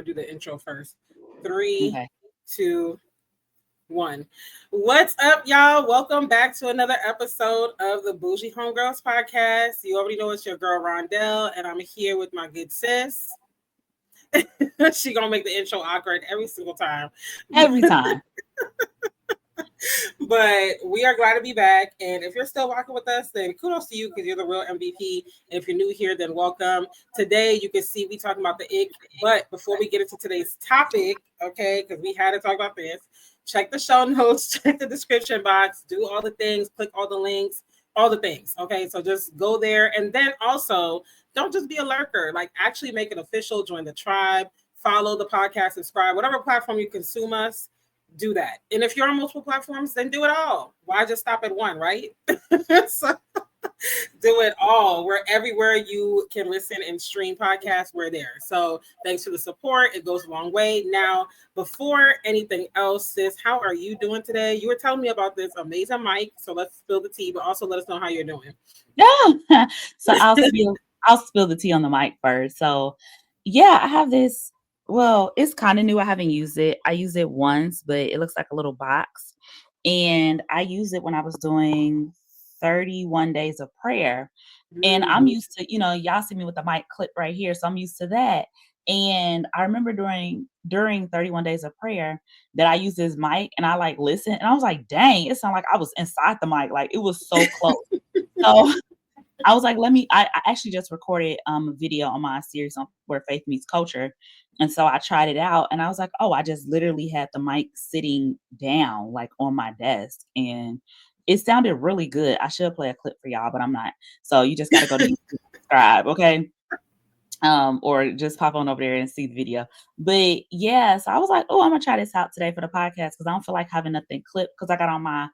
do the intro first. Three, Okay. 2, 1. What's up, y'all? Welcome back to another episode of the Boujee Homegirls podcast. You already know it's your girl Rondelle, and I'm here with my good sis. She gonna make the intro awkward every single time. Every time. But we are glad to be back. And if you're still rocking with us, then kudos to you because you're the real MVP. And if you're new here, then welcome. Today, you can see we talking about the ick. But before we get into today's topic, okay, because we had to talk about this, check the show notes, check the description box, do all the things, click all the links, all the things. Okay, so just go there. And then also, don't just be a lurker. Like, actually make it official, join the tribe, follow the podcast, subscribe, whatever platform you consume us. Do that. And if you're on multiple platforms, then do it all. Why just stop at one, right? So do it all. We're everywhere you can listen and stream podcasts. We're there. So thanks for the support. It goes a long way. Now, before anything else, sis, how are you doing today? You were telling me about this amazing mic. So let's spill the tea, but also let us know how you're doing. Yeah. So I'll spill the tea on the mic first. So yeah, I have this. Well, it's kind of new. I haven't used it. I used it once, but it looks like a little box. And I used it when I was doing 31 days of prayer. And I'm used to, y'all see me with the mic clip right here. So I'm used to that. And I remember during 31 days of prayer that I used this mic and I like listened and I was like, dang, it sounded like I was inside the mic. Like it was so close. So I was like, I actually just recorded a video on my series on Where Faith Meets Culture. And so I tried it out and I was like, oh, I just literally had the mic sitting down like on my desk and it sounded really good. I should play a clip for y'all, but I'm not. So you just got to go to YouTube, subscribe, okay? Or just pop on over there and see the video. But yeah, so I was like, oh, I'm going to try this out today for the podcast because I don't feel like having nothing clipped because I got on my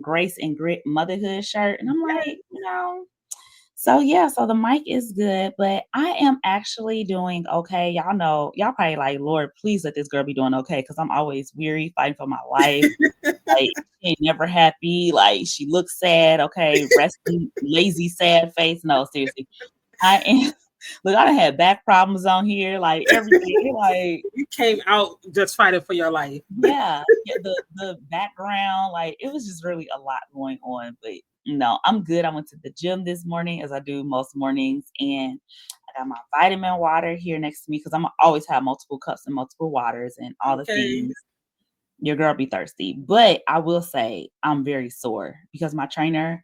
Grace and Grit motherhood shirt. And I'm like, So yeah, so the mic is good, but I am actually doing okay. Y'all know, y'all probably like, Lord, please let this girl be doing okay, because I'm always weary, fighting for my life. Like she ain't never happy. Like she looks sad. Okay, resting, lazy, sad face. No, seriously, I am. Look, I done had back problems on here, like everything. Like you came out just fighting for your life. Yeah, the background, like it was just really a lot going on, but. No, I'm good. I went to the gym this morning as I do most mornings and I got my vitamin water here next to me because I'm always have multiple cups and multiple waters and all the things. Your girl be thirsty. But I will say I'm very sore because my trainer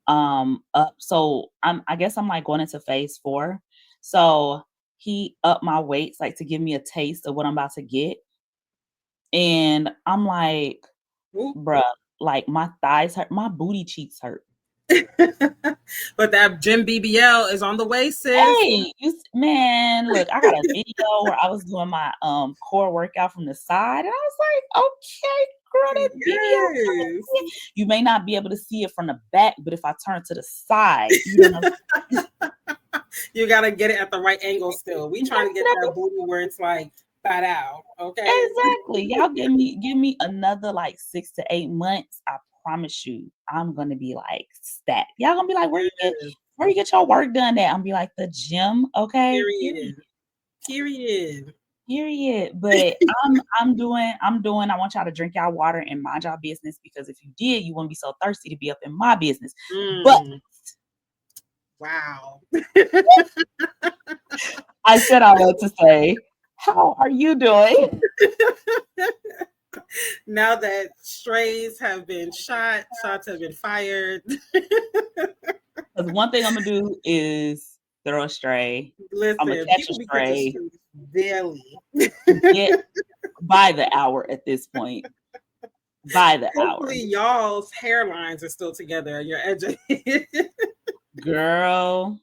so I guess I'm like going into phase 4. So he upped my weights like to give me a taste of what I'm about to get. And I'm like, bruh. Like my thighs hurt, my booty cheeks hurt. But that gym BBL is on the way, sis. Hey, man, look, I got a video where I was doing my core workout from the side, and I was like, okay, girl, that BBL. You may not be able to see it from the back, but if I turn to the side, you gotta get it at the right angle. Still, we trying to get that booty where it's like. Out, okay, exactly. Y'all give me another like 6 to 8 months. I promise you, I'm gonna be like stat. Y'all gonna be like, where you get your work done at? I'm be like the gym, okay. Period. But I'm doing. I want y'all to drink y'all water and mind y'all business because if you did, you wouldn't be so thirsty to be up in my business. But wow, I said I wanted to say. How are you doing? Now that strays have been shot, shots have been fired. Because one thing I'm gonna do is throw a stray. Listen, I'm gonna catch a stray daily. By the hour at this point. By the Hopefully hour. Y'all's hairlines are still together and you're educated. Girl.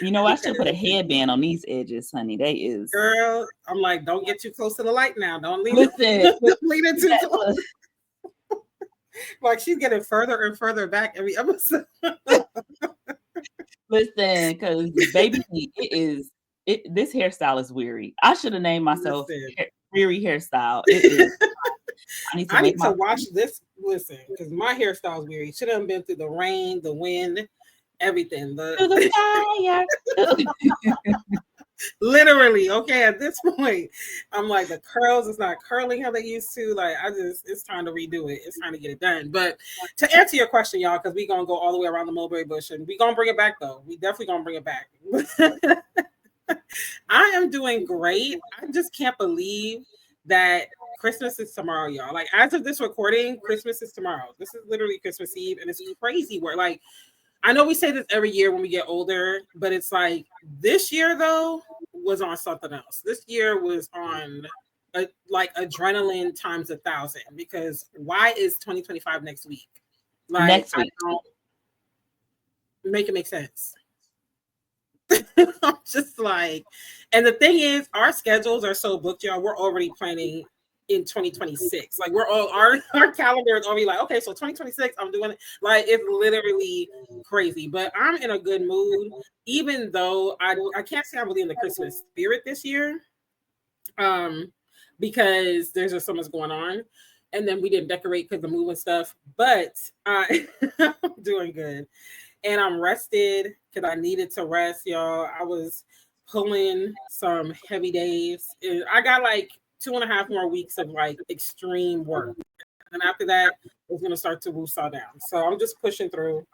You know, I should put a headband on these edges, honey. They is. Girl, I'm like, don't get too close to the light now. Don't lean it too close. Like she's getting further and further back every episode. Listen, because baby, this hairstyle is weary. I should have named myself weary hairstyle. It is. I need to wash this. Listen, because my hairstyle is weary. Should have been through the rain, the wind. Everything. To the fire. Literally, okay. At this point, I'm like the curls is not curling how they used to. Like it's time to redo it. It's time to get it done. But to answer your question, y'all, because we gonna go all the way around the mulberry bush, and we gonna bring it back though. We definitely gonna bring it back. I am doing great. I just can't believe that Christmas is tomorrow, y'all. Like as of this recording, Christmas is tomorrow. This is literally Christmas Eve, and it's crazy. Where like I know we say this every year when we get older, but it's like this year though was on something else. This year was on like adrenaline times 1,000 because why is 2025 next week? Like Next week. I don't make it make sense. I'm just like, and the thing is, our schedules are so booked, y'all. We're already planning in 2026. Like we're all our calendar is already like, okay, so 2026, I'm doing it. Like it's literally crazy. But I'm in a good mood, even though I can't say I'm really in the Christmas spirit this year. Because there's just so much going on. And then we didn't decorate because of moving stuff. But I'm doing good. And I'm rested because I needed to rest, y'all. I was pulling some heavy days. I got like 2.5 more weeks of like extreme work. And after that, it's going to start to woosah down. So I'm just pushing through.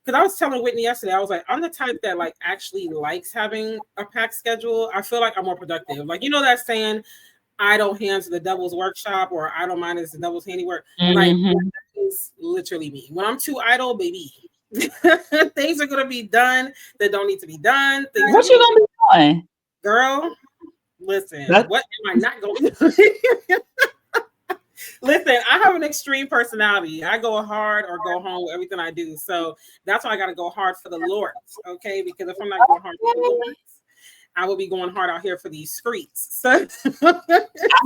Because I was telling Whitney yesterday, I was like, I'm the type that like actually likes having a packed schedule. I feel like I'm more productive. Like, you know that saying, idle hands the devil's workshop, or idle mind is the devil's handiwork. Like, that is literally me. When I'm too idle, baby, things are gonna be done that don't need to be done. What you gonna be doing, girl? Listen, what am I not going to do? Listen, I have an extreme personality. I go hard or go home with everything I do. So that's why I got to go hard for the Lord, okay? Because if I'm not going hard for the Lord, I will be going hard out here for these streets. So I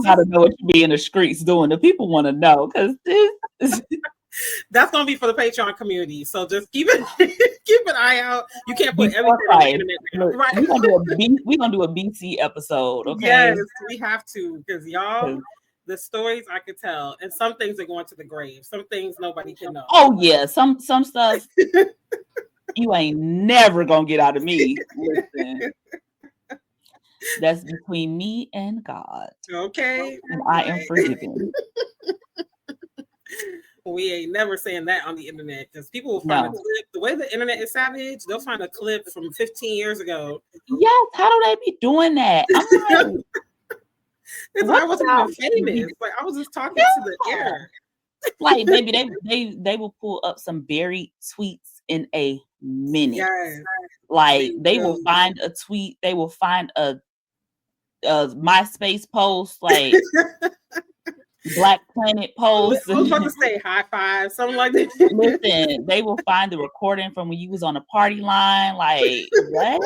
gotta know what you be in the streets doing. The people want to know because this. That's gonna be for the Patreon community. So just keep an eye out. You can't put everything on the internet. Look, right. We're gonna do a BC episode. Okay. Yes, we have to, because y'all, the stories I could tell, and some things are going to the grave. Some things nobody can know. Oh yeah, some stuff you ain't never gonna get out of me. Listen. That's between me and God. Okay. And I am forgiven. We ain't never saying that on the internet because people will find a clip. The way the internet is savage, they'll find a clip from 15 years ago. Yes, how do they be doing that? I'm like, I wasn't even famous. Like I was just talking to the air. Like maybe they will pull up some buried tweets in a minute. Yes. Like they will find a tweet, they will find a MySpace post, like Black Planet post. I was about to say high five, something like that. Listen, they will find the recording from when you was on a party line. Like what?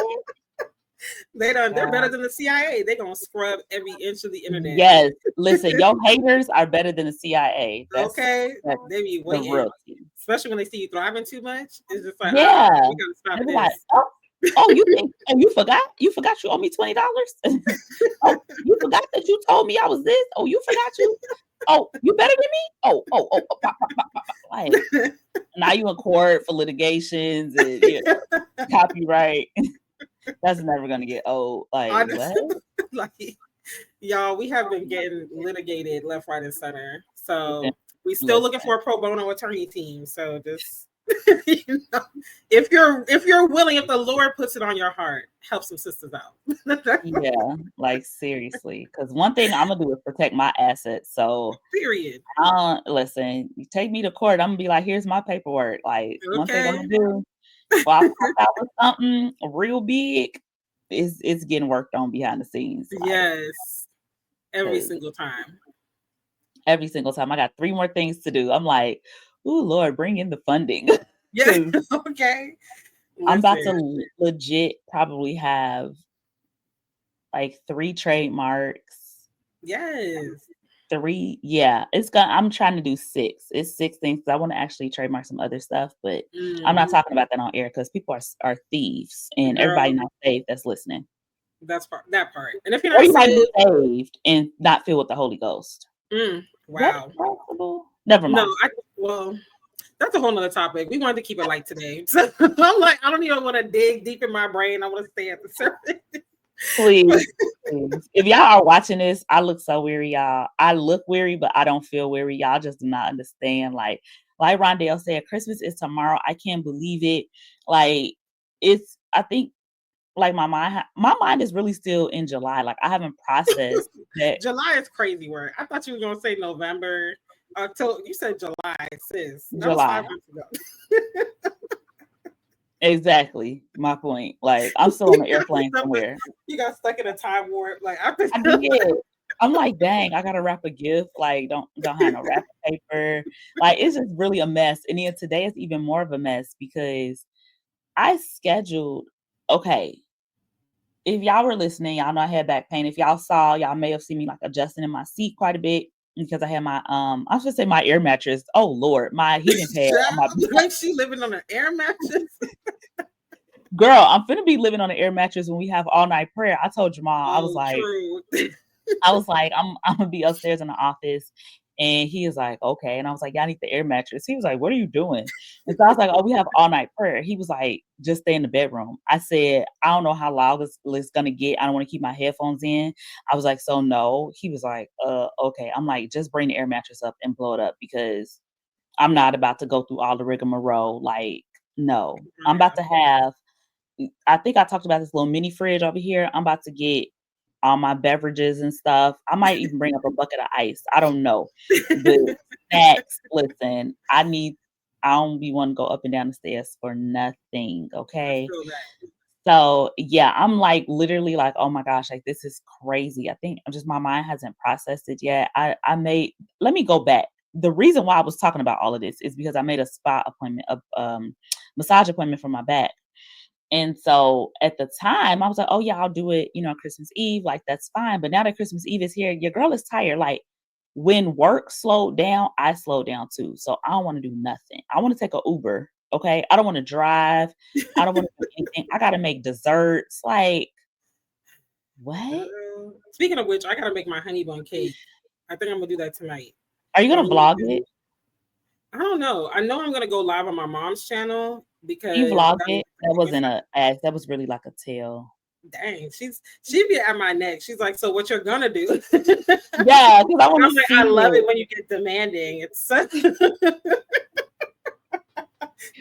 They're better than the CIA. They're gonna scrub every inch of the internet. Yes, listen, your haters are better than the CIA. That's they be waiting, especially when they see you thriving too much. It's just like, yeah, we gotta stop this. Like, oh, you think? Oh, you forgot? You forgot you owe me $20? Oh, you forgot that you told me I was this? Oh, you forgot you? Oh, you better than me? Oh, pop. Like, now you in court for litigations and copyright. That's never gonna get old. Like what? Like, y'all, we have been getting litigated left, right, and center. So we still looking for a pro bono attorney team. So just if you're willing, if the Lord puts it on your heart, help some sisters out. Yeah, like seriously. Because one thing I'm gonna do is protect my assets. So period. Listen, you take me to court, I'm gonna be like, here's my paperwork. Like one thing I'm gonna do. Well, I pop out with something real big. It's getting worked on behind the scenes. Like, yes, every single time. Every single time. I got 3 more things to do. I'm like, oh Lord, bring in the funding. Yeah. Okay. Listen. I'm about to legit probably have like 3 trademarks. Yes. 3, yeah. I'm trying to do 6. It's 6 things. I want to actually trademark some other stuff, but I'm not talking about that on air because people are thieves and everybody not saved that's listening. That's that part. And if you're not saved and not filled with the Holy Ghost. Wow. Never mind. No, that's a whole nother topic. We wanted to keep it light today. So I'm like, I don't even want to dig deep in my brain. I want to stay at the surface. Please, please. If y'all are watching this, I look so weary, y'all. I look weary, but I don't feel weary. Y'all just do not understand. Like Rondelle said, Christmas is tomorrow. I can't believe it. Like I think like my mind is really still in July. Like I haven't processed that. July is crazy word. I thought you were gonna say November. October. You said July, sis. That was July. 5 months ago. Exactly my point. Like I'm still on the airplane somewhere. You got stuck in a time warp. Like I did. I'm like, dang, I gotta wrap a gift. Like, don't have no wrapping paper. Like, it's just really a mess. And then today is even more of a mess because I scheduled. Okay, if y'all were listening, y'all know I had back pain. If y'all saw, y'all may have seen me like adjusting in my seat quite a bit because I had my I was gonna say my air mattress. Oh Lord, my heating pad. Like she living on an air mattress. Girl, I'm finna be living on an air mattress when we have all night prayer. I told Jamal, I was like, I'm gonna be upstairs in the office. And he was like, okay. And I was like, yeah, I need the air mattress. He was like, what are you doing? And so I was like, oh, we have all night prayer. He was like, just stay in the bedroom. I said, I don't know how loud it's gonna get. I don't want to keep my headphones in. I was like, so no. He was like, okay. I'm like, just bring the air mattress up and blow it up because I'm not about to go through all the rigmarole. Like, no. I'm about to have, I think I talked about this little mini fridge over here. I'm about to get all my beverages and stuff. I might even bring up a bucket of ice. I don't know. But snacks, listen, I don't be wanting to go up and down the stairs for nothing. Okay. So yeah, I'm like literally like, oh my gosh, like this is crazy. I think just my mind hasn't processed it yet. Let me go back. The reason why I was talking about all of this is because I made a massage appointment for my back. And so at the time, I was like, oh, yeah, I'll do it, Christmas Eve. Like, that's fine. But now that Christmas Eve is here, your girl is tired. Like, when work slowed down, I slowed down too. So I don't want to do nothing. I want to take an Uber. Okay. I don't want to drive. I don't want to do anything. I got to make desserts. Like, what? Speaking of which, I got to make my honey bun cake. I think I'm going to do that tonight. Are you going to vlog it? I don't know. I know I'm going to go live on my mom's channel. Because you vlogged it. That wasn't a ass. That was really like a tale. Dang, she'd be at my neck. She's like, so what you're gonna do? Yeah, because I'm like, I love it when you get demanding. It's such.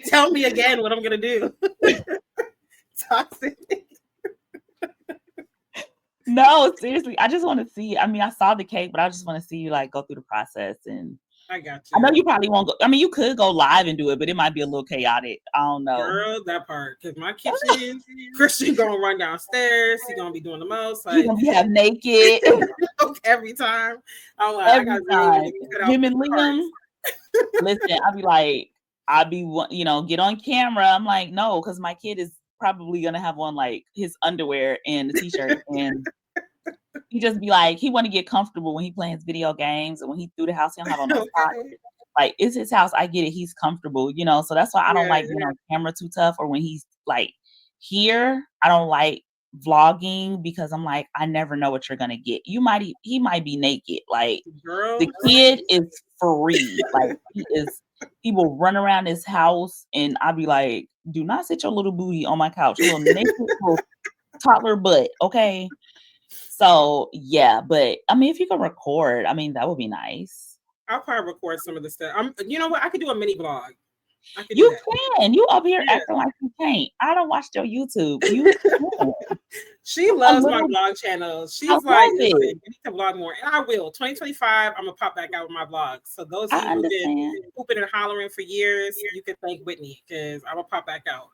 Tell me again what I'm gonna do. Toxic. No, seriously, I just want to see. I mean, I saw the cake, but I just want to see you like go through the process and. I got you. I know you probably won't go. I mean, you could go live and do it, but it might be a little chaotic. I don't know. Girl, that part. Because my kitchen, Christian gonna run downstairs. He's gonna be doing the most. He's gonna be half naked every time. I'm like, every time. Him and Liam. Listen, I'll be, get on camera. I'm like, no, because my kid is probably gonna have on like his underwear and the t-shirt and. He just be like, he want to get comfortable when he plays video games, and when he through the house, he don't have on no socks. Like, it's his house. I get it. He's comfortable, so that's why I don't like being on camera too tough. Or when he's like here, I don't like vlogging because I'm like, I never know what you're gonna get. He might be naked. Like, the kid is free. Like, he will run around his house, and I'll be like, do not sit your little booty on my couch, little naked little toddler butt, okay? So yeah, but I mean, if you can record, I mean, that would be nice. I'll probably record some of the stuff. You know what? I could do a mini vlog. You can. You up here acting like you can't. I don't watch your YouTube. You can. She loves my vlog channel. She's like, you need to vlog more, and I will. 2025, I'm gonna pop back out with my vlogs. So those of you who've been hooping and hollering for years, you can thank Whitney because I'm gonna pop back out.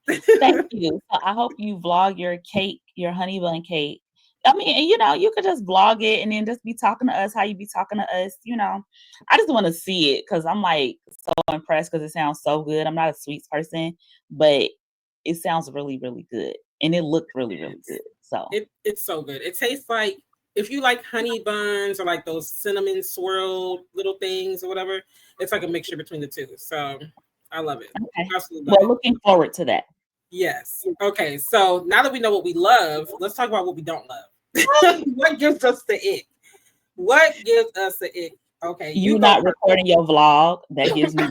Thank you. So I hope you vlog your cake, your honey bun cake. I mean, you could just vlog it and then just be talking to us how you be talking to us, I just want to see it because I'm like so impressed because it sounds so good. I'm not a sweets person, but it sounds really, really good. And it looked really, really good. So it's so good. It tastes like, if you like honey buns or like those cinnamon swirl little things or whatever, it's like a mixture between the two. So I love it. Okay. Absolutely love it. Looking forward to that. Yes. Okay. So now that we know what we love, let's talk about what we don't love. What gives us the ick? What gives us the ick? Okay. You not recording your vlog. That gives me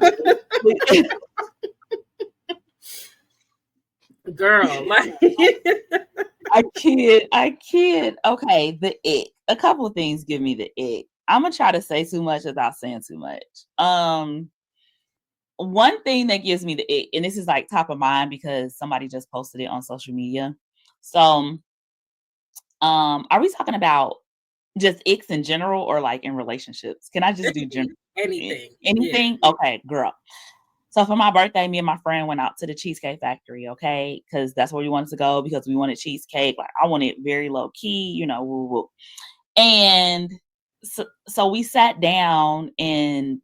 the girl. Like I kid. Okay, the ick. A couple of things give me the ick. I'm gonna try to say too much without saying too much. One thing that gives me the ick, and this is like top of mind because somebody just posted it on social media. So, are we talking about just icks in general or like in relationships? Can I just do general? Anything. Yeah. Anything? Okay, girl. So for my birthday, me and my friend went out to the Cheesecake Factory, okay? Because that's where we wanted to go because we wanted cheesecake. Like I wanted very low key, woo woo. And so we sat down, and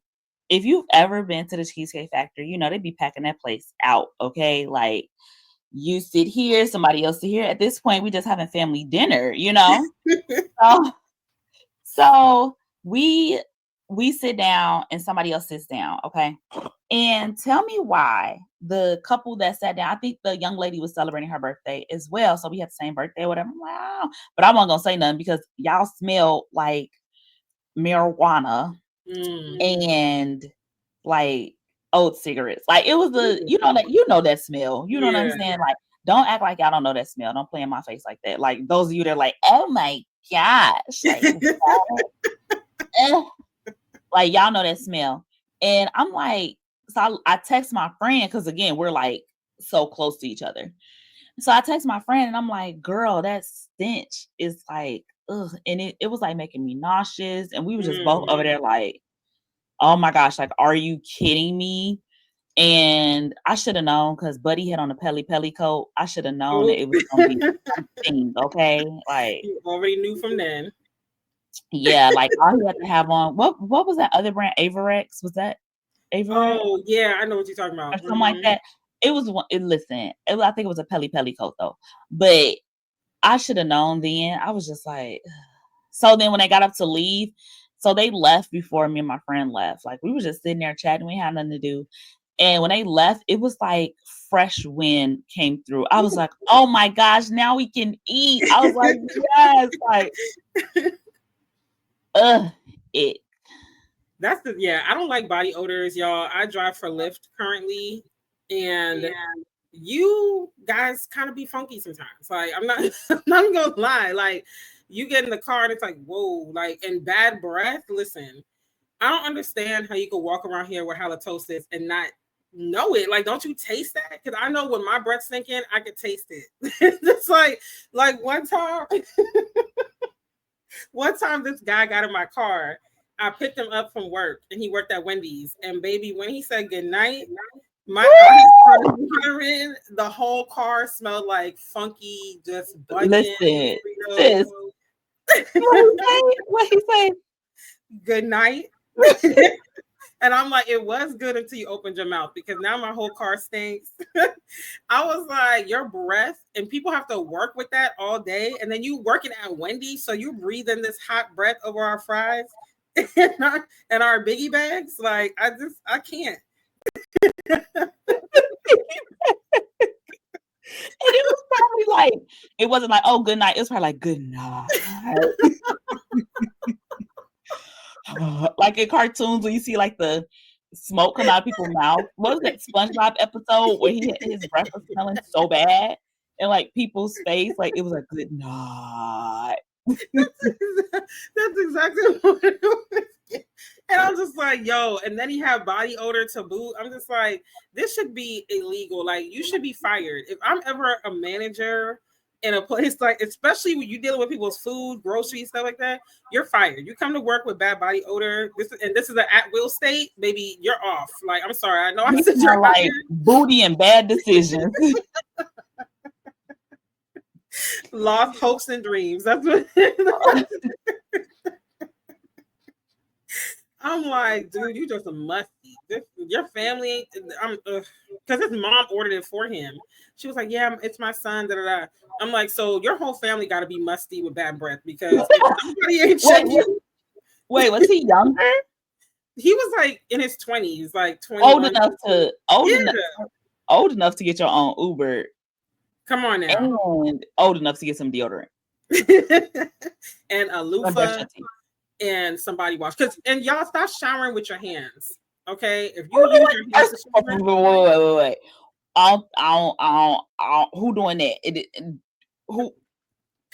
if you've ever been to the Cheesecake Factory, they'd be packing that place out, okay? Like you sit here, somebody else sit here. At this point, we just having family dinner. So, so we sit down and somebody else sits down, okay? And tell me why the couple that sat down, I think the young lady was celebrating her birthday as well. So we had the same birthday or whatever. Wow. But I wasn't gonna say nothing because y'all smell like marijuana and like old cigarettes. Like it was that smell. You know what I'm Yeah. saying? Like, don't act like y'all don't know that smell. Don't play in my face like that. Like those of you that are like, oh my gosh, like, like y'all know that smell. And I'm like, so I text my friend because again, we're like so close to each other. So I text my friend and I'm like, girl, that stench is like, ugh. And it was like making me nauseous. And we were just both over there like, oh my gosh, like, are you kidding me? And I should have known because Buddy had on a Pelly coat. I should have known that it was gonna be something, okay? Like You already knew from then. yeah, like all he had to have on what was that other brand? Averex? Was that Averex? Oh yeah, I know what you're talking Or about. something like that. It was one. I think it was a Pelly coat though. But I should have known then. I was just like, so then when they got up to leave, so they left before me and my friend left. Like we were just sitting there chatting. We had nothing to do. And when they left, it was like fresh wind came through. I was like, oh my gosh, now we can eat. I was like, yes, like, it. I don't like body odors, y'all. I drive for Lyft currently, and you guys kind of be funky sometimes. Like I'm not I'm not gonna lie. Like you get in the car and it's like, whoa, like and bad breath. Listen, I don't understand how you could walk around here with halitosis and not know it. Like, don't you taste that? Because I know when my breath's thinking, I could taste it. It's like one time this guy got in my car. I picked him up from work and he worked at Wendy's. And baby, when he said good night, my eyes started watering. The whole car smelled like funky, just bunion. Listen, sis, what he say? Good night. And I'm like, it was good until you opened your mouth because now my whole car stinks. I was like, your breath, and people have to work with that all day. And then you working at Wendy's, so you breathing this hot breath over our fries and our biggie bags. Like, I can't. And it was probably like, it wasn't like, oh, good night. It was probably like, good night. Like in cartoons when you see like the smoke come out of people's mouth. What was that SpongeBob episode where his breath was smelling so bad and like people's face, like it was like good night. That's exactly what it was. And I'm just like, yo, and then he had body odor to boot. I'm just like, this should be illegal. Like, you should be fired. If I'm ever a manager in a place like, especially when you're dealing with people's food, groceries, stuff like that, you're fired. You come to work with bad body odor. This is an at-will state, baby. You're off. Like, I'm sorry. I know I said you're like fired. booty and bad decisions. Lost hopes and dreams. That's what. I'm like, dude, you just a musty. Your family, because his mom ordered it for him. She was like, yeah, it's my son. Da, da, da. I'm like, so your whole family got to be musty with bad breath because somebody ain't checking. Wait, was he younger? He was like in his 20s, like 21. Old enough to get your own Uber. Come on now. And old enough to get some deodorant. And a loofah. And somebody wash. And y'all stop showering with your hands. Okay? If you use your hands to shower, wait. Who doing that? Who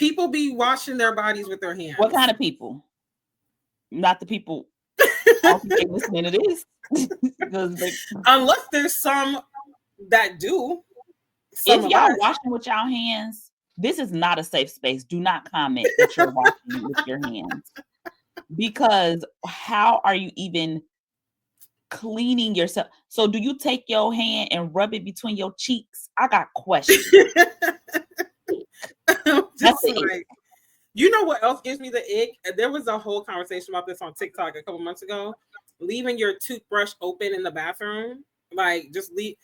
People be washing their bodies with their hands. What kind of people? Not the people. I don't think they listening to this. Unless there's some that do. If y'all washing with y'all hands, this is not a safe space. Do not comment that you're washing with your hands. Because how are you even cleaning yourself? So do you take your hand and rub it between your cheeks? I got questions. That's like, you know what else gives me the ick? There was a whole conversation about this on TikTok a couple months ago. Leaving your toothbrush open in the bathroom. Like, just leave.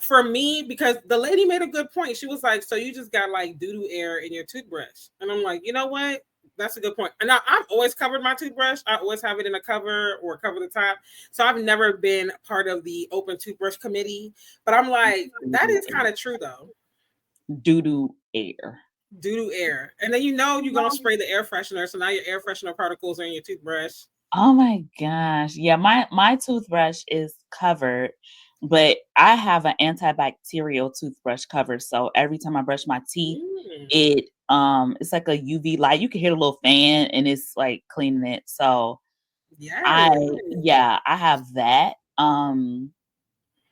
For me, because the lady made a good point. She was like, so you just got like doo-doo air in your toothbrush. And I'm like, you know what? That's a good point. And now I've always covered my toothbrush. I always have it in a cover or cover the top. So I've never been part of the open toothbrush committee. But I'm like, that is kind of true though. Doo-doo air. Doo-doo air. And then you're going to spray the air freshener. So now your air freshener particles are in your toothbrush. Oh my gosh. Yeah, my toothbrush is covered, but I have an antibacterial toothbrush cover. So every time I brush my teeth, it's like a UV light. You can hear the little fan and it's like cleaning it. So I have that.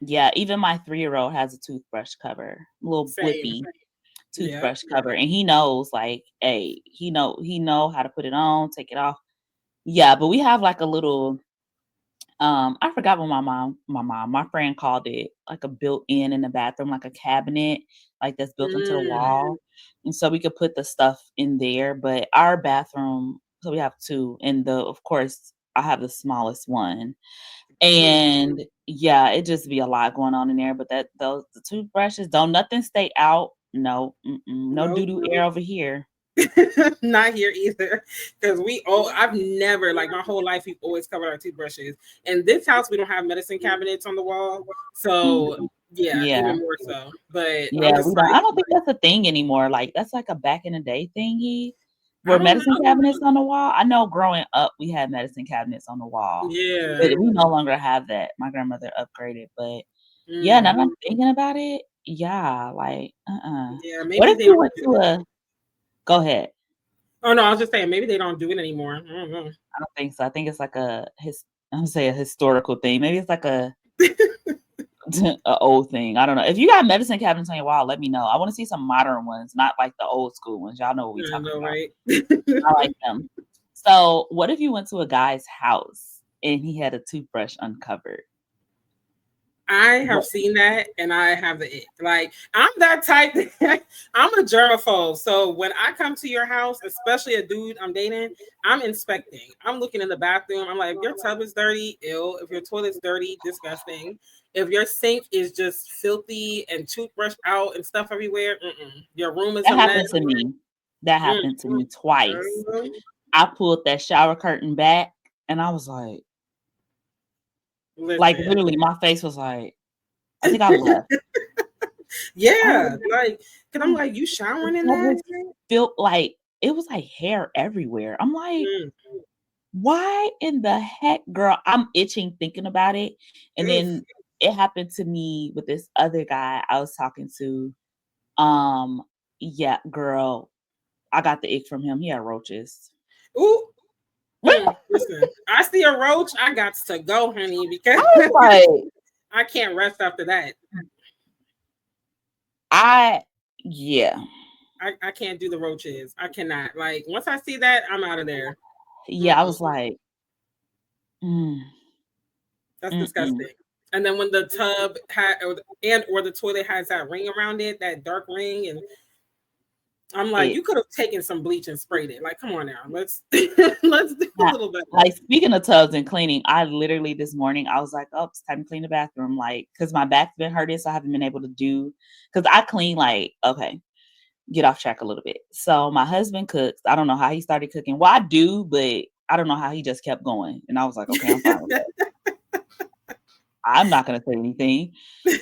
Yeah, even my 3-year-old has a toothbrush cover, little blippy toothbrush cover, and he knows like, hey, he know how to put it on, take it off. Yeah, but we have like a little I forgot what my friend called it, like a built-in in the bathroom, like a cabinet, like that's built into the wall. And so we could put the stuff in there. But our bathroom, so we have 2, and of course I have the smallest one. And yeah, it just be a lot going on in there. But the toothbrushes, don't nothing stay out. No, no doo-doo air over here. Not here either, because I've never, like my whole life, we've always covered our toothbrushes. In this house, we don't have medicine cabinets on the wall, so even more so. But yeah, I don't think that's a thing anymore. Like that's like a back in the day thingy. Were medicine cabinets on the wall? I know growing up we had medicine cabinets on the wall. Yeah, but we no longer have that. My grandmother upgraded, but yeah, now that I'm thinking about it, yeah, like yeah, maybe what if you went to go ahead. Oh no, I was just saying maybe they don't do it anymore. I don't know. I don't think so. I think it's like I'm gonna say a historical thing. Maybe it's like a old thing. I don't know. If you got medicine cabinets on your wall, let me know. I want to see some modern ones, not like the old school ones. Y'all know what we're talking about. Right? I like them. So what if you went to a guy's house and he had a toothbrush uncovered? I have seen that, and I have the ick. Like, I'm that type. I'm a germaphobe. So when I come to your house, especially a dude I'm dating, I'm inspecting. I'm looking in the bathroom. I'm like, if your tub is dirty, ill. If your toilet's dirty, disgusting. If your sink is just filthy and toothbrush out and stuff everywhere, your room is a mess. That happened to me. That happened to me twice. I pulled that shower curtain back, and I was like, like literally, my face was like, I think I left. Yeah, like, cause I'm like, you showering in that? Felt like it was like hair everywhere. I'm like, why in the heck, girl? I'm itching thinking about it. And then it happened to me with this other guy I was talking to. Yeah, girl, I got the ick from him. He had roaches. Ooh. Listen, I see a roach, I got to go, honey, because I can't rest after that. I can't do the roaches. I cannot. Like, once I see that, I'm out of there. Yeah, I was like, that's disgusting. And then when the tub or the toilet has that ring around it, that dark ring, and I'm like, you could have taken some bleach and sprayed it. Like, come on now, let's do a little bit. Like, speaking of tubs and cleaning, I literally this morning I was like, oh, it's time to clean the bathroom, like, because my back's been hurting, so I haven't been able to do. Because I clean like, okay, get off track a little bit. So my husband cooks. I don't know how he started cooking. Well, I do, but I don't know how he just kept going. And I was like, okay, I'm fine with that. I'm not gonna say anything.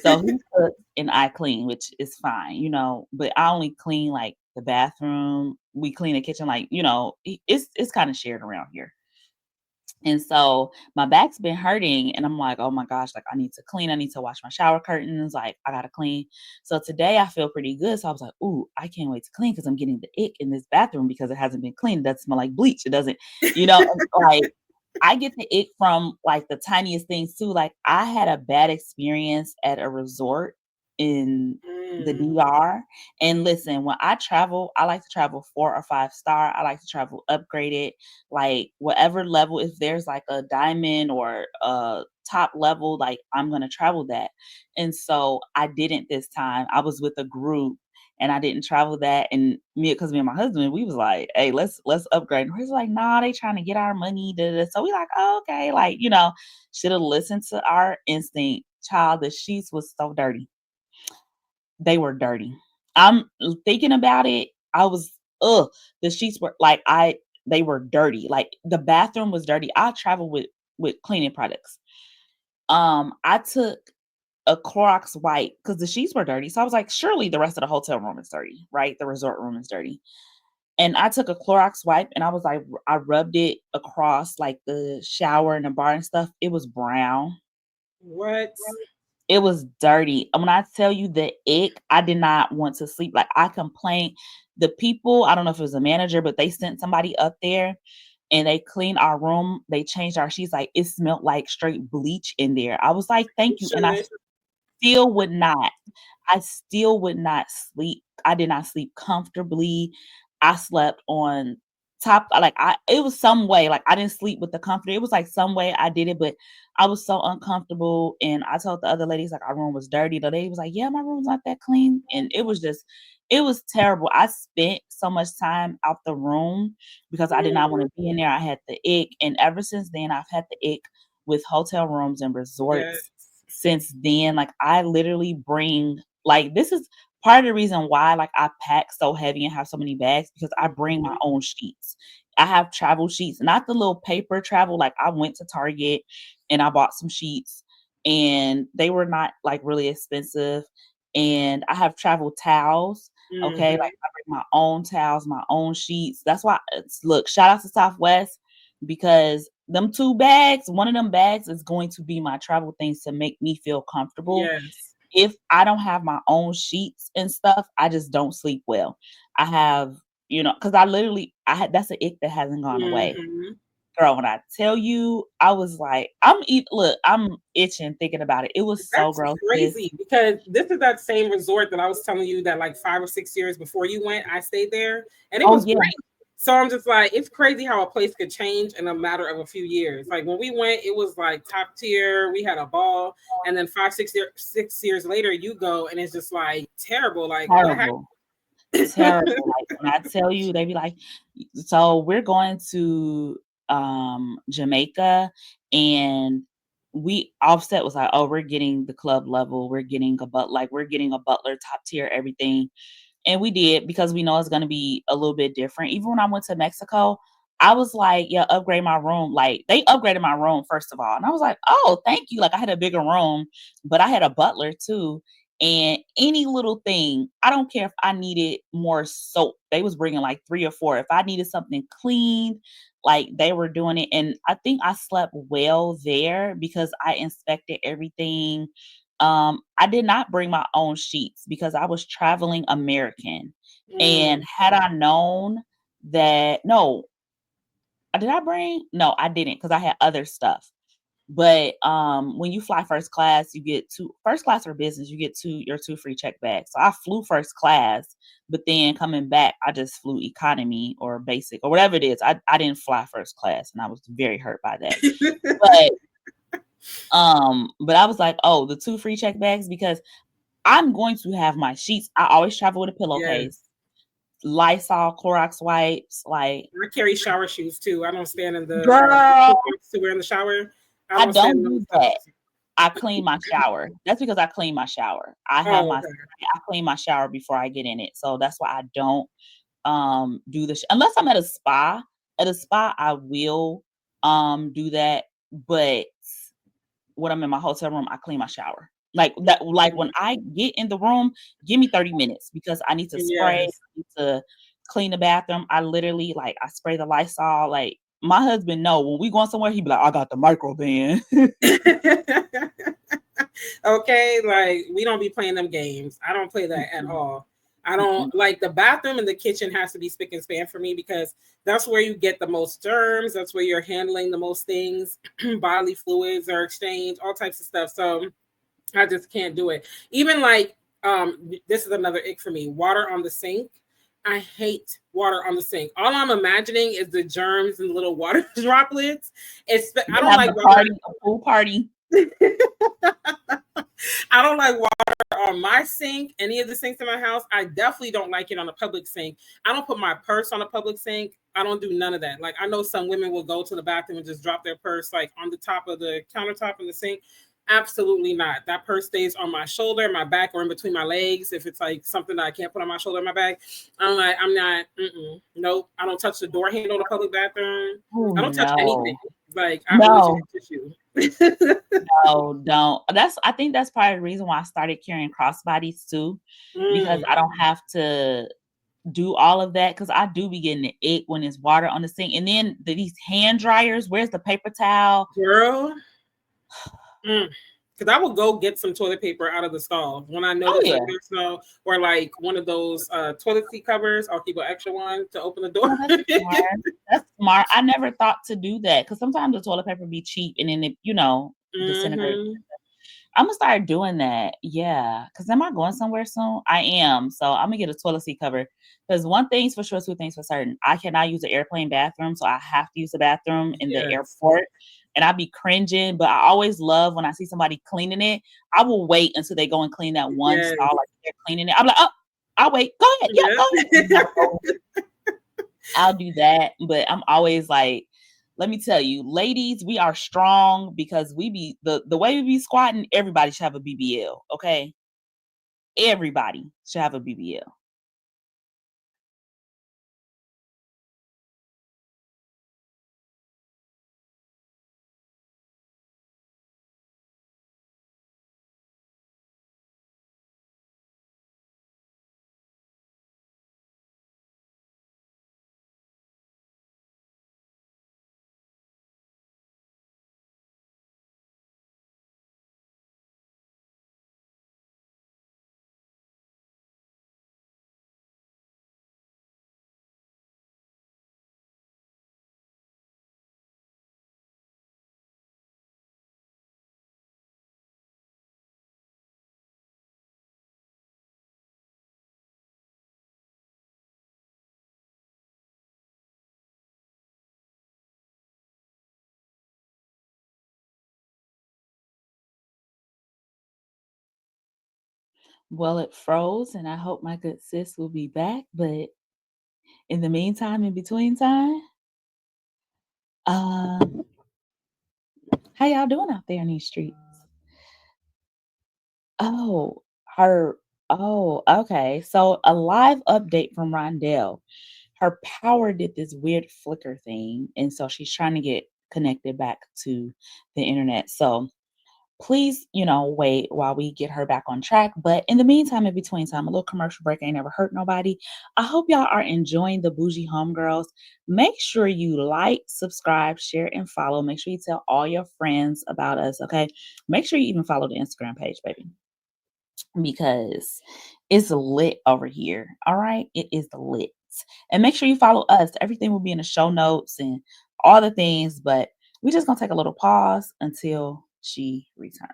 So he cooks and I clean, which is fine, you know. But I only clean like the bathroom. We clean the kitchen, like, you know, it's kind of shared around here. And so my back's been hurting and I'm like, oh my gosh, like I need to clean. I need to wash my shower curtains. Like I gotta clean. So today I feel pretty good. So I was like, ooh, I can't wait to clean because I'm getting the ick in this bathroom because it hasn't been cleaned. It doesn't smell like bleach. It doesn't, and, like I get the ick from like the tiniest things too. Like I had a bad experience at a resort in the Mm, DR. And listen, when I travel, I like to travel 4 or 5 star. I like to travel upgraded, like whatever level. If there's like a diamond or a top level, like I'm gonna travel that. And so I didn't this time. I was with a group and I didn't travel that. And because me and my husband, we was like, "Hey, let's upgrade." And he's like, "Nah, they trying to get our money." Da, da, da. So we like, oh, okay, like should have listened to our instinct. Child, the sheets was so dirty. They were dirty. I'm thinking about it. I was, ugh. The sheets were like they were dirty. Like the bathroom was dirty. I travel with cleaning products. I took a Clorox wipe because the sheets were dirty. So I was like, surely the rest of the hotel room is dirty, right? The resort room is dirty. And I took a Clorox wipe and I was like, I rubbed it across like the shower and the bar and stuff. It was brown. what? It was dirty. And when I tell you the ick, I did not want to sleep. Like I complained. The people, I don't know if it was a manager, but they sent somebody up there and they cleaned our room. They changed our sheets. Like it smelled like straight bleach in there. I was like, You thank you. And I shouldn't. still would not. I still would not sleep. I did not sleep comfortably. I slept on top, like it was some way, like I didn't sleep with the comforter. It was like some way I did it, but I was so uncomfortable. And I told the other ladies like our room was dirty. The lady was like, yeah, my room's not that clean. And it was terrible. I spent so much time out the room because I did not want Mhm. to be in there. I had the ick. And ever since then I've had the ick with hotel rooms and resorts Yes. since then. Like I literally bring like this is part of the reason why like I pack so heavy and have so many bags because I bring my Mhm. own sheets. I have travel sheets, not the little paper travel. Like I went to Target and I bought some sheets and they were not like really expensive. And I have travel towels. Okay. Like Mhm. I bring my own towels, my own sheets. That's why look, shout out to Southwest because them 2 bags, one of them bags is going to be my travel things to make me feel comfortable. Yes. If I don't have my own sheets and stuff, I just don't sleep well. I have, because I literally, I had that's an ick that hasn't gone away. Mhm. Girl, when I tell you, I was like, look, I'm itching thinking about it. It was so That's gross, sis. crazy because this is that same resort that I was telling you that like 5 or 6 years before you went, I stayed there and it Oh was yeah, great. So I'm just like, it's crazy how a place could change in a matter of a few years. Like when we went, it was like top tier. We had a ball, and then 6 years later, you go and it's just like terrible. Like what terrible. Terrible. happened? Like when I tell you, they be like, so we're going to Jamaica and we Offset was like, oh, we're getting the club level, we're getting we're getting a butler top tier, everything. And we did because we know it's gonna be a little bit different. Even when I went to Mexico, I was like, yeah, upgrade my room. Like they upgraded my room first of all. And I was like, oh, thank you. Like I had a bigger room, but I had a butler too. And any little thing, I don't care if I needed more soap. They was bringing like 3 or 4. If I needed something cleaned, like they were doing it. And I think I slept well there because I inspected everything. I did not bring my own sheets because I was traveling American. And Mm, had I known that, no, did I bring? No, I didn't because I had other stuff. But when you fly first class, you get two first class or business, you get your 2 free check bags. So I flew first class, but then coming back, I just flew economy or basic or whatever it is. I didn't fly first class and I was very hurt by that. But but I was like, oh, the 2 free check bags because I'm going to have my sheets. I always travel with a yes. pillowcase, Lysol, Clorox wipes, like I carry shower shoes too. I don't stand in the girl, to wear in the shower. I I don't stand don't in those do stuff. that. I clean my shower. That's because I clean my shower. Oh, okay. I clean my shower before I get in it. So that's why I don't do the unless I'm at a spa. At a spa I will do that, but when I'm in my hotel room, I clean my shower. Like that like when Mhm. I get in the room, give me 30 minutes because I need to spray, I Yes. need to clean the bathroom. I literally like I spray the Lysol, like my husband know when we going somewhere, he be like, I got the microwave. Okay, like we don't be playing them games. I don't play that at all. I don't like the bathroom and the kitchen has to be spick and span for me because that's where you get the most germs. That's where you're handling the most things, bodily fluids are exchanged, all types of stuff. So I just can't do it. Even like this is another ick for me. Water on the sink. I hate water on the sink. All I'm imagining is the germs and little water droplets. I You don't have like the water. party, a pool party. I don't like water on my sink, any of the sinks in my house. I definitely don't like it on a public sink. I don't put my purse on a public sink. I don't do none of that. Like I know some women will go to the bathroom and just drop their purse like on the top of the countertop in the sink. Absolutely not. That purse stays on my shoulder, my back, or in between my legs. If it's like something that I can't put on my shoulder or my back, I'm not. Nope. I don't touch the door handle of the public bathroom. Oh I don't touch no. anything. Like I always use No, tissue. no, don't. I think that's part of the reason why I started carrying crossbodies too, because I don't have to do all of that because I do be getting the ick when there's water on the sink. And then these hand dryers, where's the paper towel? Girl. Because I will go get some toilet paper out of the stall when I Oh notice yeah. like there's no, or like one of those toilet seat covers. I'll keep an extra one to open the door. Oh, that's smart. That's smart. I never thought to do that because sometimes the toilet paper be cheap and then it, disintegrates. Mm-hmm. I'm gonna start doing that. Yeah. Cause am I going somewhere soon? I am. So I'm gonna get a toilet seat cover. Because one thing's for sure, two things for certain. I cannot use the airplane bathroom. So I have to use the bathroom in the Yes. airport. And I be cringing, but I always love when I see somebody cleaning it. I will wait until they go and clean that one Yes. stall like they're cleaning it. I'm like, oh, I'll wait. Go ahead. Yeah, go Yeah. ahead. I'll do that. But I'm always like, let me tell you, ladies, we are strong because we be the way we be squatting, everybody should have a BBL. Okay. Everybody should have a BBL. Well, it froze, and I hope my good sis will be back. But in the meantime, in between time, um, how y'all doing out there in these streets? Oh, her. Oh, okay. So a live update from Rondelle. Her power did this weird flicker thing, and so she's trying to get connected back to the internet. So please, wait while we get her back on track. But in the meantime, in between time, a little commercial break ain't never hurt nobody. I hope y'all are enjoying the Bougie Homegirls. Make sure you like, subscribe, share, and follow. Make sure you tell all your friends about us, okay? Make sure you even follow the Instagram page, baby, because it's lit over here. All right, it is lit. And make sure you follow us. Everything will be in the show notes and all the things, but we're just gonna take a little pause until she returns.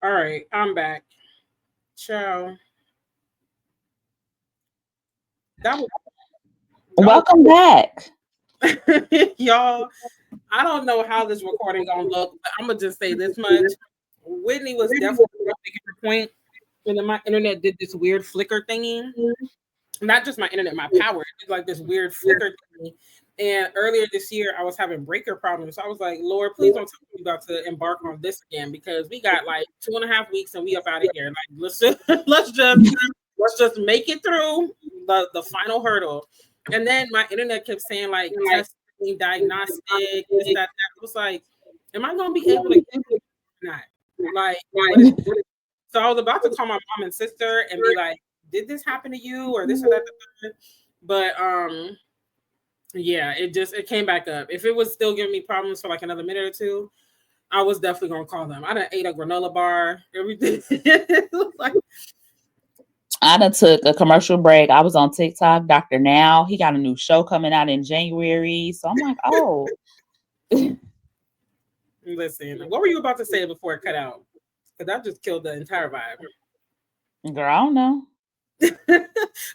All right, I'm back. Ciao. That was Welcome back. y'all. I don't know how this recording gonna look, but I'm gonna just say this much. Whitney was definitely making a point, and then my internet did this weird flicker thingy. Not just my internet, my power. It did like this weird flicker thingy. And earlier this year, I was having breaker problems. So I was like, Lord, please don't tell me about to embark on this again because we got like 2.5 weeks and we up out of here. Like let's just make it through the final hurdle. And then my internet kept saying like testing, diagnostic, this, that. It was like, am I gonna be able to get it or not? Like, what is so I was about to call my mom and sister and be like, did this happen to you or this or that? But yeah, it came back up. If it was still giving me problems for like another minute or two, I was definitely gonna call them. I done ate a granola bar, everything. Like, I done took a commercial break. I was on TikTok. Dr. Now, he got a new show coming out in January. So I'm like, oh. Listen, what were you about to say before it cut out? Because that just killed the entire vibe. Girl, I don't know.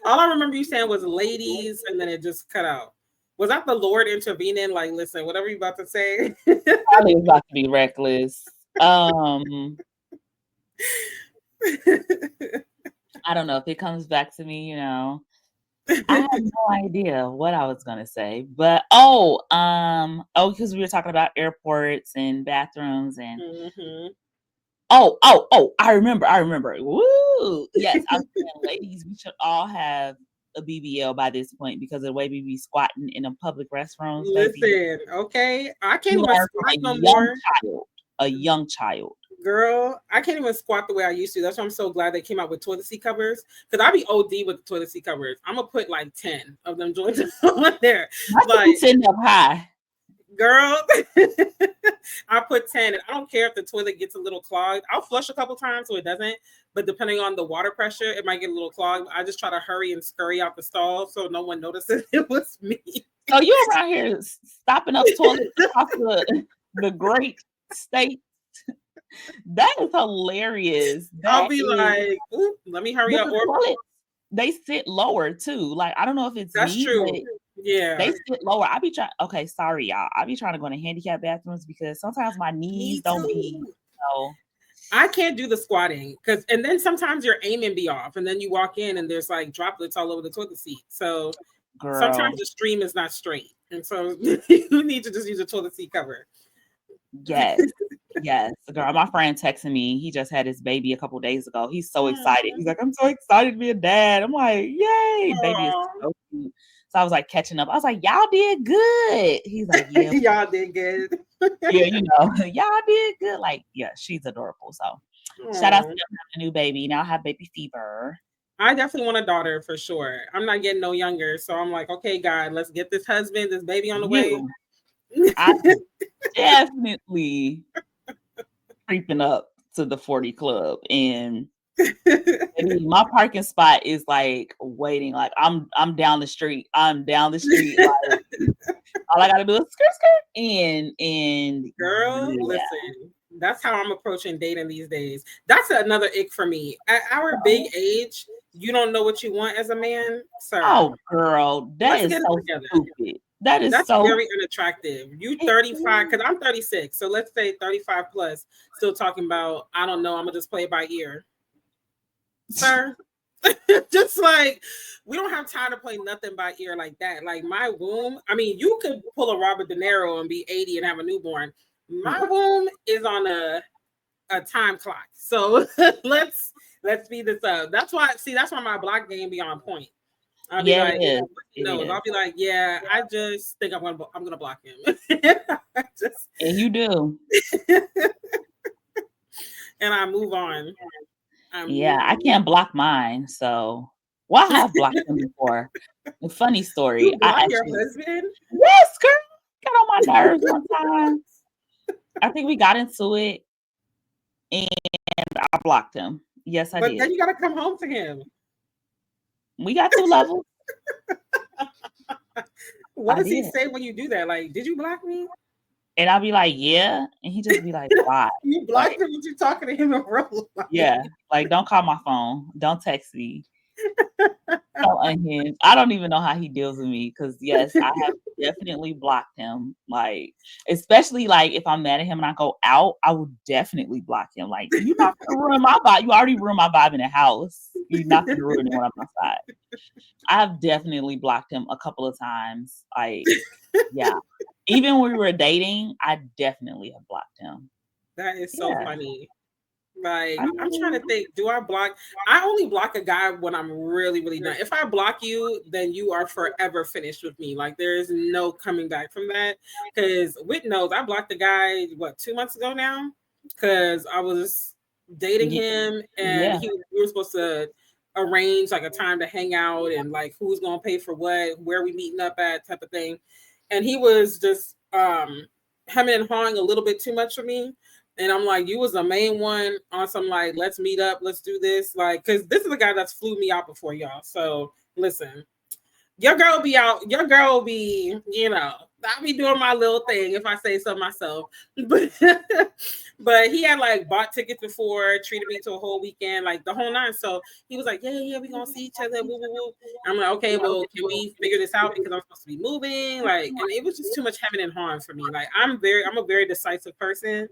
All I remember you saying was ladies, and then it just cut out. Was that the Lord intervening? Like, listen, whatever you about to say. Probably about to be reckless. I don't know if it comes back to me, I have no idea what I was gonna say, but because we were talking about airports and bathrooms and I remember. Woo! Yes, I was saying, ladies, we should all have a BBL by this point because of the way we be squatting in the public restrooms. Listen, baby. okay, I can't You even are squat a no young more. child, a young child. Girl, I can't even squat the way I used to. That's why I'm so glad they came out with toilet seat covers. Because I be OD with the toilet seat covers. I'm gonna put like 10 of them joints on there. Like sitting up high. Girl, I put 10 and I don't care if the toilet gets a little clogged. I'll flush a couple times so it doesn't, but depending on the water pressure, it might get a little clogged. I just try to hurry and scurry out the stall so no one notices it was me. So you around here stopping up toilets across the great state. That is hilarious. I'll be like, ooh, let me hurry up. They sit lower too. Like, I don't know if it's that's me, true. but yeah, they sit lower. I be trying. Okay, sorry, y'all. I be trying to go to handicap bathrooms because sometimes my knees don't be. I can't do the squatting and then sometimes your aiming be off, and then you walk in and there's like droplets all over the toilet seat. So sometimes the stream is not straight, and so you need to just use a toilet seat cover. Yes. Yes, girl. My friend texted me. He just had his baby a couple days ago. He's so excited. He's like, I'm so excited to be a dad. I'm like, yay. Aww. Baby is so cute. So I was like catching up. I was like, y'all did good. He's like, yeah. Y'all did good. Yeah, y'all did good. Like, yeah, she's adorable. So shout out to them having a new baby. Now I have baby fever. I definitely want a daughter for sure. I'm not getting no younger. So I'm like, okay, God, let's get this husband, this baby on the way. I'm definitely creeping up to the 40 club, and my parking spot is like waiting. Like I'm down the street. Like, all I gotta do is skirt and girl, listen. That's how I'm approaching dating these days. That's another ick for me. At our big age, you don't know what you want as a man, sir. Oh, girl, that is so stupid. That's so very unattractive. You 35, because I'm 36. So let's say 35 plus, still talking about, I don't know, I'm gonna just play it by ear. Sir, just like we don't have time to play nothing by ear like that. Like my womb, I mean, you could pull a Robert De Niro and be 80 and have a newborn. My womb is on a time clock. So let's speed this up. That's why my block game be on point. I'll be like, I'll be like, yeah, I just think I'm gonna block him. And you do. And I move on. I can't block mine. So, I have blocked him before. A funny story. You block your husband? Yes, girl. Got on my nerves one time. I think we got into it, and I blocked him. Yes, I did. But then you gotta come home to him. We got 2 levels. What does he say when you do that? Like, did you block me? And I'll be like, yeah. And he just be like, why? You blocked Like, him, but you talking to him in real yeah. life. Like, don't call my phone. Don't text me. So unhinged. I don't even know how he deals with me because yes, I have definitely blocked him. Like, especially like if I'm mad at him and I go out, I will definitely block him. Like, you're not gonna ruin my vibe. You already ruined my vibe in the house. You're not gonna ruin it when I'm outside. I've definitely blocked him a couple of times. Like, yeah. Even when we were dating, I definitely have blocked him. That is so Yeah. funny. Like, I I'm trying mean, to think, do I block? I only block a guy when I'm really, really done. If I block you, then you are forever finished with me. Like, there is no coming back from that. Because Whit knows I blocked the guy, what, 2 months ago now? Because I was dating yeah. him and Yeah. we were supposed to arrange like a time to hang out and like who's going to pay for what, where we meeting up at, type of thing. And he was just hemming and hawing a little bit too much for me. And I'm like, you was the main one on some like, let's meet up, let's do this. Like, cause this is the guy that's flew me out before y'all. So listen, your girl be out, your girl will be, I'll be doing my little thing if I say so myself. But but he had like bought tickets before, treated me to a whole weekend, like the whole nine. So he was like, yeah, we gonna see each other. Woo, woo, woo. I'm like, okay, well, can we figure this out because I'm supposed to be moving? Like, and it was just too much heaven and harm for me. Like, I'm a very decisive person.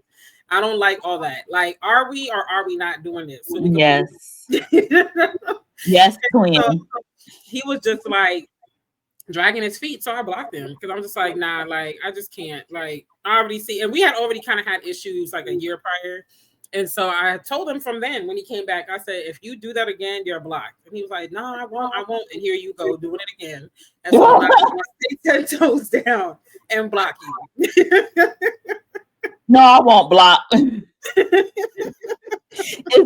I don't like all that. Like, are we or are we not doing this? So we can Yes. move. Yes, So twin. he was just like dragging his feet. So I blocked him because I'm just like, nah, like I just can't. Like I already see, and we had already kind of had issues like a year prior. And so I told him from then when he came back, I said, if you do that again, you're blocked. And he was like, no, I won't. And here you go doing it again. And so now I'm gonna stay 10 toes down and block you. No, I won't block. Is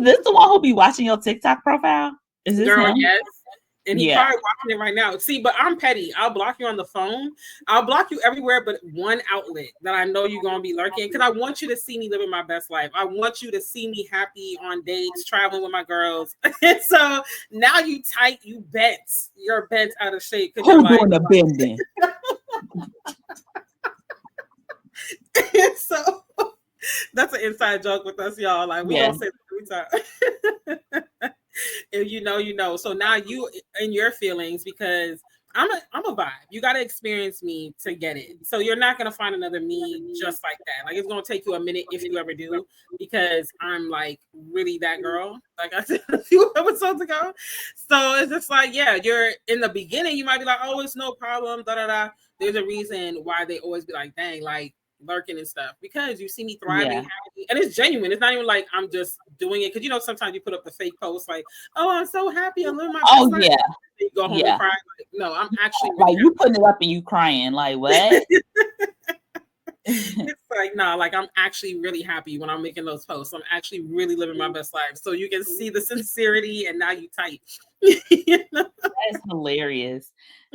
this the one who be watching your TikTok profile? Is this Girl, him? yes. And he Yeah. probably watching it right now. See, but I'm petty. I'll block you on the phone. I'll block you everywhere but one outlet that I know you're gonna be lurking because I want you to see me living my best life. I want you to see me happy on dates, traveling with my girls. And so now you tight, you bent. You're bent out of shape because you're Who like doing the bending? so that's an inside joke with us, y'all. Like we Yeah. gonna say that every time. If you know, you know. So now you in your feelings because I'm a vibe. You got to experience me to get it. So you're not gonna find another me just like that. Like it's gonna take you a minute if you ever do, because I'm like really that girl. Like I said a few episodes ago. So it's just like, yeah, you're in the beginning. You might be like, oh, it's no problem. Da da da. There's a reason why they always be like, dang, like lurking and stuff because you see me thriving, Yeah. happy, and it's genuine. It's not even like I'm just doing it because sometimes you put up the fake post like, "Oh, I'm so happy, I'm living my best Oh life." yeah. You go home and Yeah. cry. Like, no, I'm actually really Like you happy. putting it up and you crying. Like what? It's like no, like I'm actually really happy when I'm making those posts. I'm actually really living my best life. So you can see the sincerity, and now you tight. That's hilarious.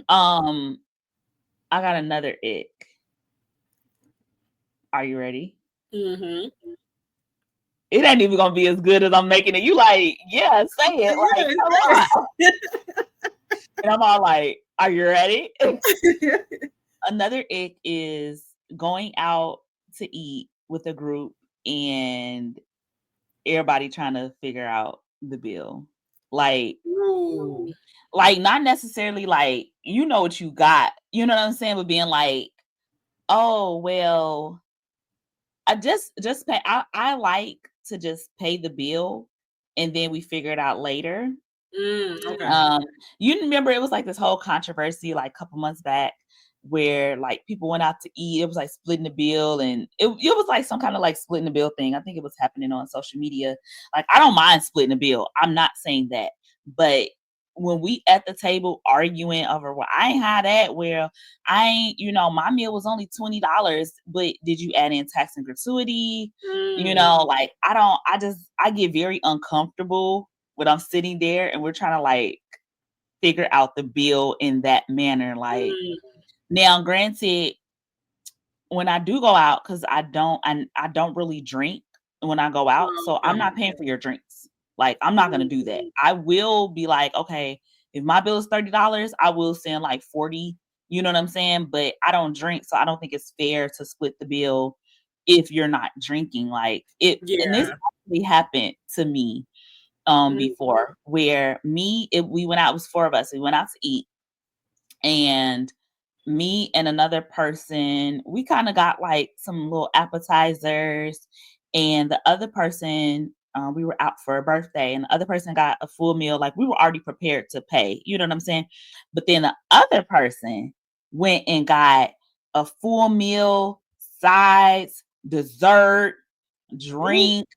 Um, I got another ick. Are you ready? Mm-hmm. It ain't even gonna be as good as I'm making it. You like, yeah, say it. Like, come on. And I'm all like, are you ready? Another ick is going out to eat with a group and everybody trying to figure out the bill. Like, Ooh. like not necessarily like you know what you got. You know what I'm saying? But being like, oh well, I just pay. I like to just pay the bill and then we figure it out later. Okay. Um, you remember it was like this whole controversy like a couple months back where like people went out to eat. It was like splitting the bill and it was like some kind of like splitting the bill thing. I think it was happening on social media. Like I don't mind splitting the bill. I'm not saying that. But when we at the table arguing over well, I ain't had that where I ain't, my meal was only $20, but did you add in tax and gratuity? Like I get very uncomfortable when I'm sitting there and we're trying to like figure out the bill in that manner. Like now, granted, when I do go out, because I don't really drink when I go out, so I'm not paying for your drinks. Like I'm not gonna do that. I will be like, okay, if my bill is $30, I will send like 40 You know what I'm saying? But I don't drink, so I don't think it's fair to split the bill if you're not drinking. Like it, and this Yeah. actually happened to me Mm, before, where we went out, it was four of us. We went out to eat, and me and another person, we kind of got like some little appetizers, and the other person, we were out for a birthday, and the other person got a full meal. Like we were already prepared to pay, you know what I'm saying? But then the other person went and got a full meal, sides, dessert, ooh, drink,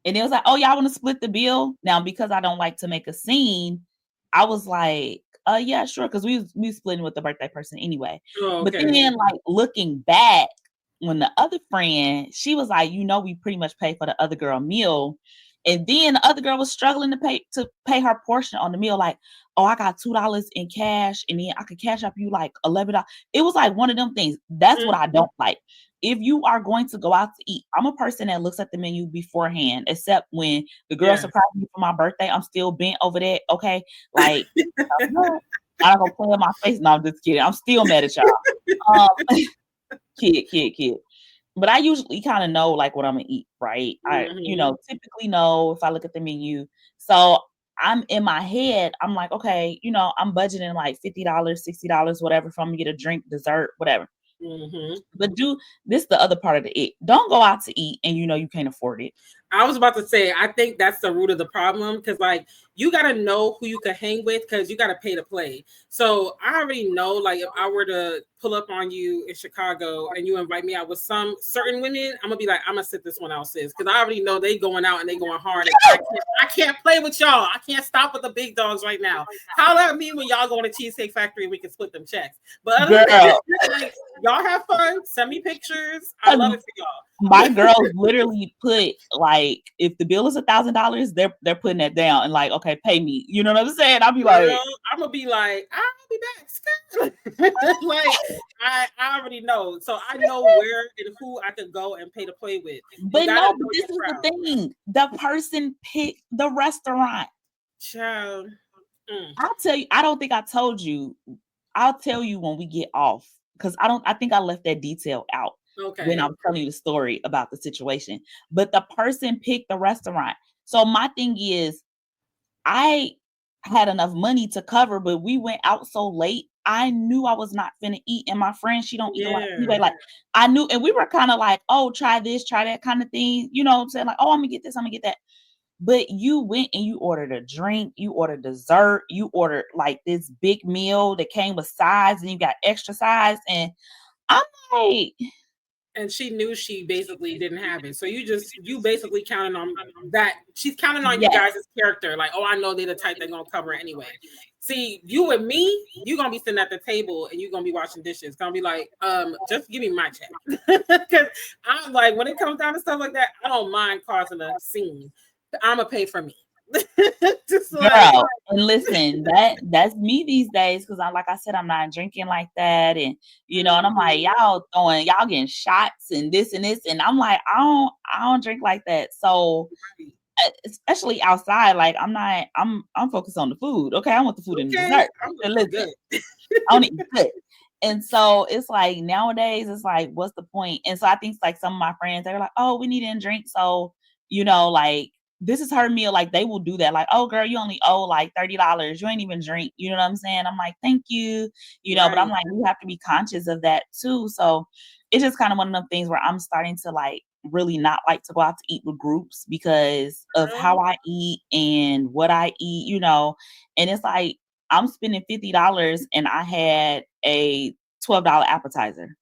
and it was like, "Oh, y'all want to split the bill?" Now, because I don't like to make a scene, I was like, yeah, sure," because we was splitting with the birthday person anyway. oh, But okay. then, like looking back, when the other friend, she was like, we pretty much paid for the other girl meal, and then the other girl was struggling to pay her portion on the meal. Like, "Oh, I got $2 in cash, and then I could cash up you like $11." It was like one of them things. That's what I Mhm. don't like. If you are going to go out to eat, I'm a person that looks at the menu beforehand, except when the girl Yeah. surprised me for my birthday, I'm still bent over that. Okay. Like, I'm not gonna play in my face. No, I'm just kidding. I'm still mad at y'all. Um, kid. But I usually kind of know like what I'm gonna eat, right? I, Mhm. typically know if I look at the menu. So I'm in my head, I'm like, okay, I'm budgeting like $50, $60, whatever, if I'm gonna get a drink, dessert, whatever. Mhm. But do this the other part of the it. Don't go out to eat and you can't afford it. I was about to say, I think that's the root of the problem because, like, you got to know who you can hang with because you got to pay to play. So I already know, like, if I were to pull up on you in Chicago and you invite me out with some certain women, I'm gonna be like, I'm gonna sit this one out, sis, because I already know they going out and they going hard, and I can't play with y'all. I can't stop with the big dogs right now. Holler at me when y'all go to Cheesecake Factory and we can split them checks. But other than that, Girl, like, y'all have fun. Send me pictures. I love it for my y'all. girls literally put like if the bill is $1,000, they're putting that down and like, okay, pay me. You know what I'm saying? I'll be like, Girl, I'm gonna be like, I'll be back. Like, I already know. So I know where and who I could go and pay to play with. You but gotta no, but know this your is the crowd. thing. The person picked the restaurant. Child. Mm, I'll tell you, I don't think I told you. I'll tell you when we get off. Because I think I left that detail out when I okay. was telling you the story about the situation. But the person picked the restaurant. So my thing is, I had enough money to cover, but we went out so late. I knew I was not finna eat. And my friend, she don't eat a lot Yeah. anyway. Like I knew, and we were kind of like, oh, try this, try that kind of thing. You know what I'm saying? Like, oh, I'm gonna get this, I'm gonna get that. But you went and you ordered a drink, you ordered dessert, you ordered like this big meal that came with sides, and you got extra sides. And I'm like, And she knew she basically didn't have it. So you basically counting on that. She's counting on you yes, guys' character. Like, oh, I know they're the type they're gonna cover anyway. See, you and me, you gonna be sitting at the table and you gonna be washing dishes. Gonna be like, just give me my check. Cause I'm like, when it comes down to stuff like that, I don't mind causing a scene. I'ma pay for me. Just like, girl. And listen, that's me these days because I like I said, I'm not drinking like that. And and I'm like, mhm, y'all getting shots and this and this. And I'm like, I don't drink like that. So right. especially outside, like I'm focused on the food. Okay, I want the food and the Okay, dessert. I'm gonna So eat listen, good. I want to eat good. And so it's like nowadays, it's like, what's the point? And so I think like some of my friends, they're like, oh, we need a drink. So, like this is her meal. Like they will do that. Like, oh girl, you only owe like $30. You ain't even drink. You know what I'm saying? I'm like, thank you. But I'm Right. like, we have to be conscious of that too. So it's just kind of one of them things where I'm starting to like really not like to go out to eat with groups because of Girl. how I eat and what I eat. And it's like I'm spending $50 and I had a $12 appetizer.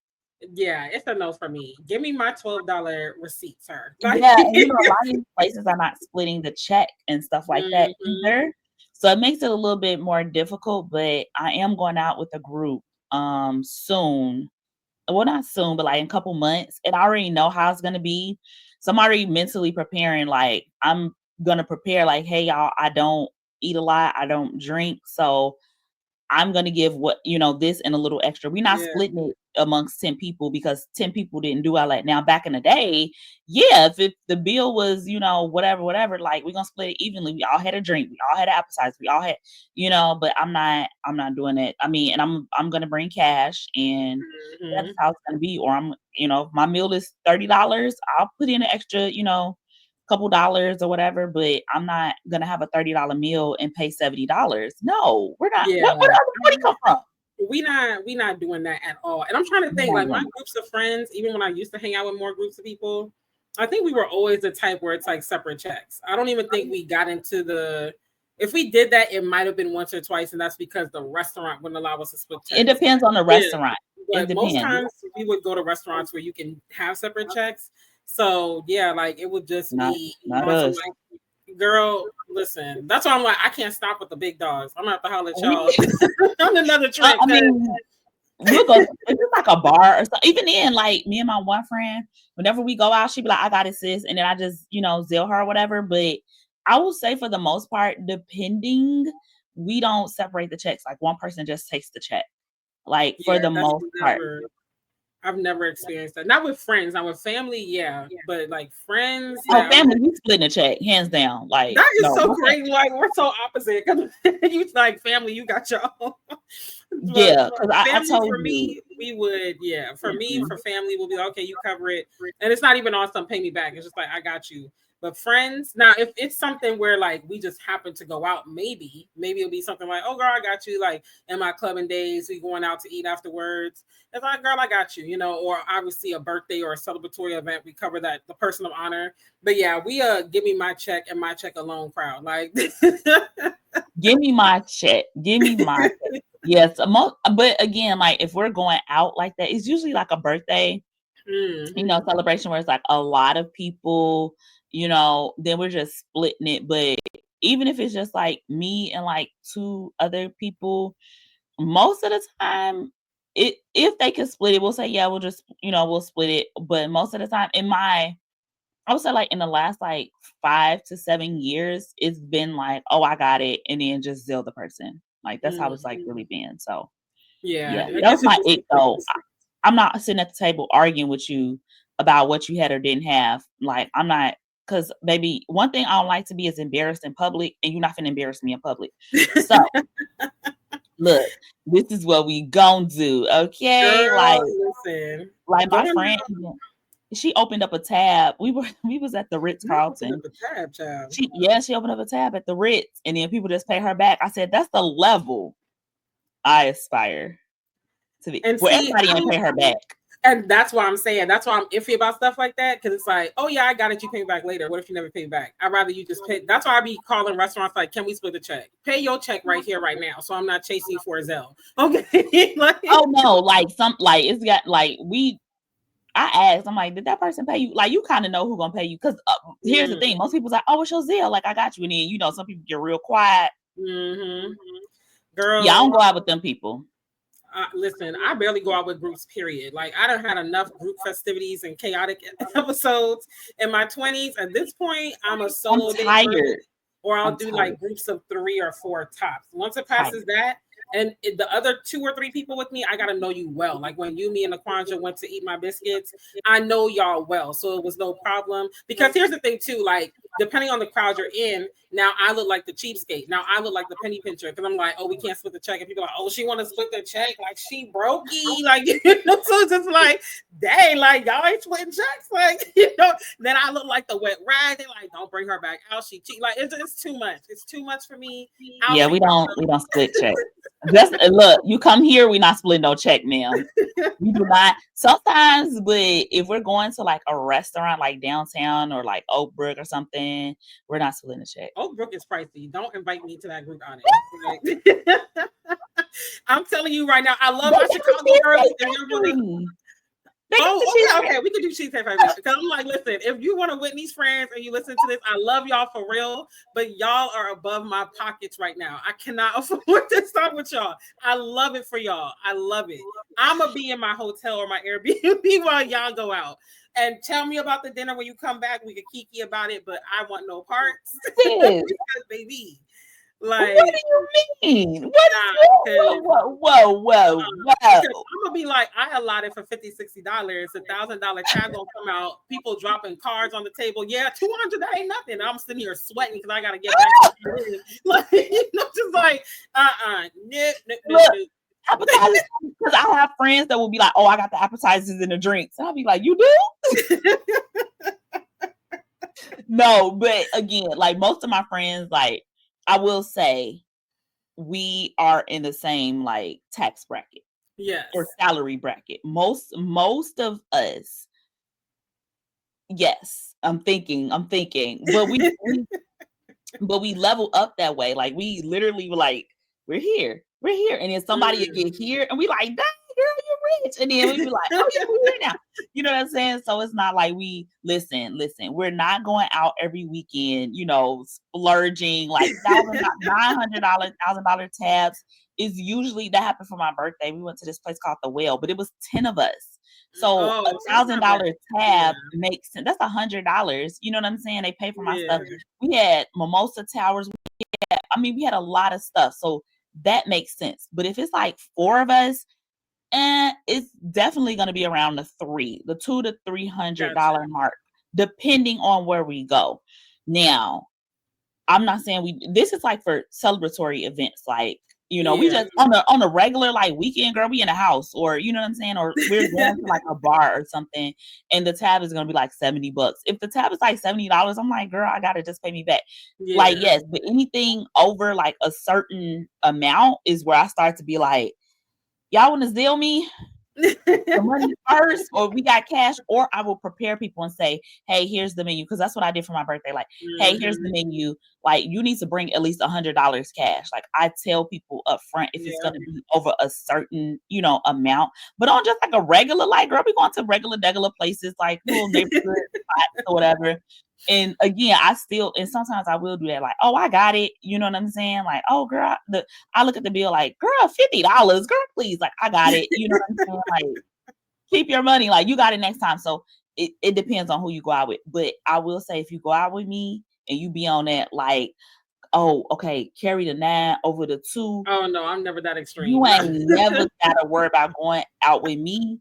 Yeah, it's a no for me. Give me my $12 receipt, sir. Like, Yeah, and a lot of these places are not splitting the check and stuff like that mhm. either. So it makes it a little bit more difficult, but I am going out with a group soon. Well, not soon, but like in a couple months. And I already know how it's gonna be. So I'm already mentally preparing, like I'm gonna prepare like, hey y'all, I don't eat a lot, I don't drink. So I'm gonna give what this and a little extra. We're not Yeah. splitting it amongst 10 people because 10 people didn't do all that. Now back in the day, yeah, if the bill was, whatever, like we're gonna split it evenly. We all had a drink, we all had an appetizer, we all had, but I'm not doing it. I mean, and I'm gonna bring cash, and that's Mhm. how it's gonna be. Or if my meal is $30, I'll put in an extra, couple dollars or whatever, but I'm not gonna have a $30 meal and pay $70. No, we're not. Yeah. Where other money come from? We not doing that at all. And I'm trying to We're think, not like my doing groups of friends, even when I used to hang out with more groups of people, I think we were always the type where it's like separate checks. I don't even think we got into the if we did that, it might have been once or twice, and that's because the restaurant wouldn't allow us to split it. It checks. depends on the Yeah. restaurant. It But most depends. times we would go to restaurants where you can have separate checks. So yeah, like it would just Not be not on some us. like, girl, listen. That's why I'm like, I can't stop with the big dogs. I'm gonna have to holler at We, y'all on another trip. I mean, we'll go if it's like a bar or something. Even then, like me and my one friend, whenever we go out, she be like, "I got it, sis," and then I just Zelle her or whatever. But I will say for the most part, depending, we don't separate the checks. Like one person just takes the check. Like for Yeah, the that's most part. never. I've never experienced that. Not with friends. Not with family. Yeah, but like friends. Oh, That I'm family, like, we splitting a check, hands down. Like, that is no, so my great. Like we're so opposite. Cause you like family. You got your own. But yeah, because I family told for you, me, we would. Yeah, for me, mm-mm. for family, we'll be like, okay. You cover it, and it's not even on some pay me back. It's just like I got you. But friends, now if it's something where like we just happen to go out, maybe it'll be something like, oh girl, I got you. Like in my clubbing days, we going out to eat afterwards. It's like, girl, I got you, or obviously a birthday or a celebratory event, we cover that, the person of honor. But yeah, we give me my check and my check alone crowd. Like Give me my check. Give me my check. Yes, but again, like if we're going out like that, it's usually like a birthday, celebration where it's like a lot of people, then we're just splitting it. But even if it's just like me and like two other people, most of the time, if they can split it, we'll say, yeah, we'll just, we'll split it. But most of the time, I would say like in the last like 5 to 7 years, it's been like, oh, I got it, and then just Zell the person. Like that's how it's like Mhm. really been. So Yeah, yeah, I that was guess it my just it though. I'm not sitting at the table arguing with you about what you had or didn't have. Like I'm not, because baby, one thing I don't like to be is embarrassed in public, and you're not gonna embarrass me in public. So look, this is what we gonna do, okay? girl, listen, Like my going friend, she opened up a tab. We was at the Ritz not open up Carlton. a tab, child. She opened up a tab at the Ritz, and then people just pay her back. I said that's the level I aspire to be, And where see, everybody gonna pay her back. and that's why I'm saying that's why I'm iffy about stuff like that, because it's like, oh yeah, I got it, you pay me back later. What if you never pay back? I'd rather you just pay. That's why I be calling restaurants like, can we split the check? Pay your check right here, right now, so I'm not chasing you for a Zelle. Okay, like, Oh no, like it's got like I asked, I'm like, did that person pay you? Like, you kind of know who gonna pay you. Because here's the thing, most people's like, oh, it's your Zelle. Like, I got you. And then, some people get real quiet. mm-hmm. Yeah, I Girl, don't go out with them people. listen, I barely go out with groups, period. Like, I done had enough group festivities and chaotic episodes in my 20s. At this point, I'm a I'm solo date girl, tired. or I'll I'm do tired. like groups of 3 or 4 tops. Once it Tired. passes that, and the other 2 or 3 people with me, I gotta know you well. Like when you, me, and Laquanja went to eat my biscuits, I know y'all well, so it was no problem. Because here's the thing too, like depending on the crowd you're in, now I look like the cheapskate. Now I look like the penny pincher because I'm like, oh, we can't split the check. And people are like, oh, she want to split the check, like she brokey, like so it's just like, dang, like y'all ain't splitting checks, like Then I look like the wet rag. They like, don't bring her back out. She cheat. Like it's too much. It's too much for me. Yeah, we don't split check. Just look, you come here, we not splitting no check, ma'am. We do not. Sometimes, but if we're going to like a restaurant like downtown or like Oak Brook or something, we're not splitting the check. Oak Brook is pricey. Don't invite me to that group outing. Like, I'm telling you right now, I love my Chicago girlies. If you're gonna okay. We could do Cheesecake Factory. Because I'm like, listen, if you want to Whitney's friends and you listen to this, I love y'all for real, but y'all are above my pockets right now. I cannot afford to stop with y'all. I love it for y'all. I love it. I'm going to be in my hotel or my Airbnb while y'all go out. And tell me about the dinner when you come back. We could kiki about it, but I want no parts. Because, baby, Like, what do you mean? What is nah, because whoa? I'm gonna be like, I allotted for $50, $60, $1,000 tab gonna come out, people dropping cards on the table. Yeah, 200, that ain't nothing. I'm sitting here sweating because I gotta get back to the like, just like, nope, nope, nope, Look, nope. appetizers, because I have friends that will be like, oh, I got the appetizers and the drinks. And I'll be like, you do? No, but again, like most of my friends, like I will say we are in the same like tax bracket Yes. or salary bracket. Most of us, yes. I'm thinking, but we level up that way. Like we literally were like, we're here, and then somebody would get here, and we like, dang, girl, you're rich, and then we'd be like, oh yeah, we're here now. You know what I'm saying? So it's not like we listen. We're not going out every weekend, splurging like $900, $1,000 tabs. Is usually that happened for my birthday. We went to this place called the Well, but it was 10 of us. So $1,000 tab makes sense. That's $100. You know what I'm saying? They pay for my stuff. We had mimosa towers. We had a lot of stuff. So that makes sense. But if it's like 4 of us, it's definitely going to be around the $200 to $300 mark, depending on where we go. Now, I'm not saying this is like for celebratory events, like, we just on a regular like weekend, girl, we in a house, or you know what I'm saying, or we're going to like a bar or something, and the tab is gonna be like $70. If the tab is like $70, I'm like, girl, I gotta just pay me back. Like, yes, but anything over like a certain amount is where I start to be like, y'all want to zeal me the money first, or we got cash, or I will prepare people and say, hey, here's the menu, because that's what I did for my birthday. Like, hey, here's the menu. Like, you need to bring at least $100 cash. Like, I tell people up front if it's going to be over a certain, amount. But on just like a regular, like, girl, we going to regular places, like little neighborhood spots or whatever. And again, and sometimes I will do that, like, oh, I got it. You know what I'm saying? Like, oh, girl, I look at the bill like, girl, $50, girl, please. Like, I got it. You know what I'm saying? Like, keep your money. Like, you got it next time. So it depends on who you go out with. But I will say, if you go out with me and you be on that, like, oh, okay, carry the 9 over the 2. Oh, no, I'm never that extreme. You ain't never got to worry about going out with me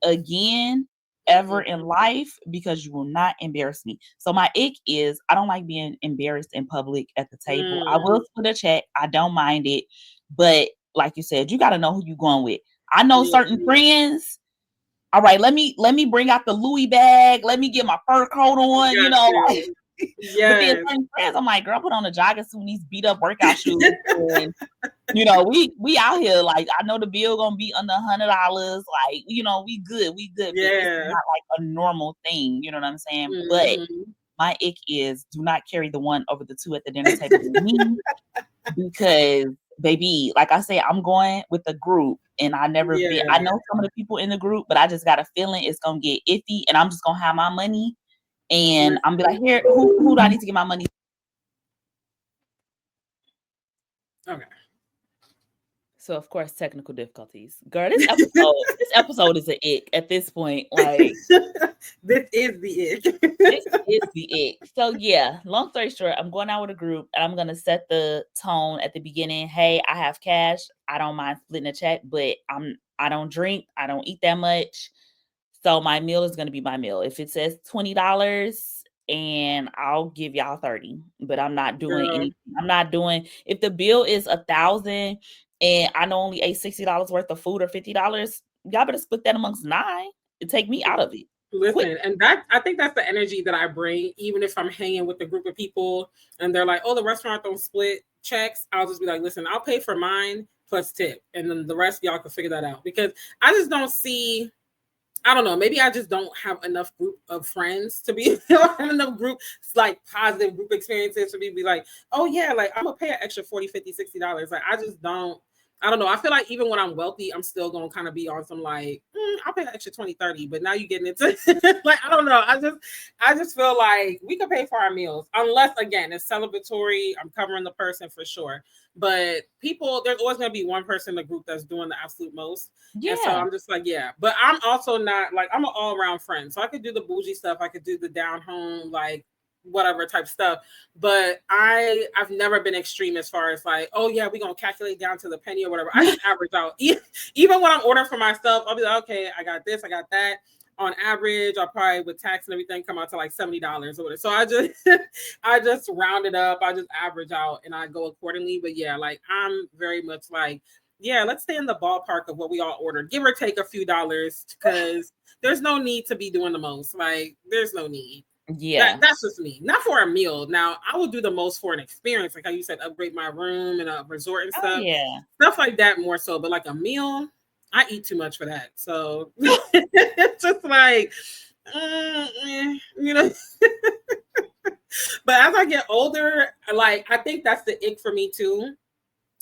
again ever in life, because you will not embarrass me. So my ick is I don't like being embarrassed in public at the table. I will split a check. I don't mind it. But like you said, you got to know who you're going with. I know certain friends. All right, let me bring out the Louis bag. Let me get my fur coat on, But then certain friends, I'm like, girl, put on a jogging suit and these beat up workout shoes. And, we out here, like, I know the bill gonna be under $100. Like, we good. But it's not like a normal thing. You know what I'm saying? But my ick is do not carry the 1 over the 2 at the dinner table with me, because baby, like I said, I'm going with the group, and I never been. I know some of the people in the group, but I just got a feeling it's gonna get iffy, and I'm just gonna have my money, and I'm be like, here, who do I need to get my money? Okay. So of course, technical difficulties. Girl, this episode is an ick at this point. Like, this is the ick. This is the ick. So yeah, long story short, I'm going out with a group, and I'm gonna set the tone at the beginning. Hey, I have cash. I don't mind splitting a check, but I don't drink. I don't eat that much. So my meal is gonna be my meal. If it says $20, and I'll give y'all 30, but I'm not doing anything. I'm not doing, if the bill is 1,000 and I know only ate $60 worth of food or $50, y'all better split that amongst 9 and take me out of it. Listen, and I think that's the energy that I bring, even if I'm hanging with a group of people and they're like, oh, the restaurant don't split checks. I'll just be like, listen, I'll pay for mine plus tip. And then the rest, y'all can figure that out, because I just don't see, I don't know, maybe I just don't have enough group of friends to be enough group, like positive group experiences to be like, oh yeah, like I'm gonna pay an extra $40, $50, $60. Like I just don't. I don't know. I feel like even when I'm wealthy, I'm still gonna kind of be on some like, I'll pay an extra 20, 30. But now you're getting into like, I don't know. I just feel like we could pay for our meals, unless again it's celebratory. I'm covering the person for sure. But people, there's always gonna be one person in the group that's doing the absolute most. Yeah. And so I'm just like, yeah. But I'm also not like, I'm an all-around friend. So I could do the bougie stuff. I could do the down home, like whatever type stuff. But I've never been extreme as far as like, oh yeah, we're gonna calculate down to the penny or whatever. I just average out. Even when I'm ordering for myself, I'll be like, okay, I got this, I got that. On average, I'll probably with tax and everything come out to like $70 or whatever. So I just I just round it up, I just average out and I go accordingly. But yeah, like I'm very much like, yeah, let's stay in the ballpark of what we all ordered, give or take a few dollars, because there's no need to be doing the most. Like, there's no need. Yeah. That's just me. Not for a meal. Now, I would do the most for an experience, like how you said, upgrade my room and a resort and Oh stuff, yeah. stuff like that more so. But like a meal, I eat too much for that. So it's just like, you know. But as I get older, like I think that's the ick for me too,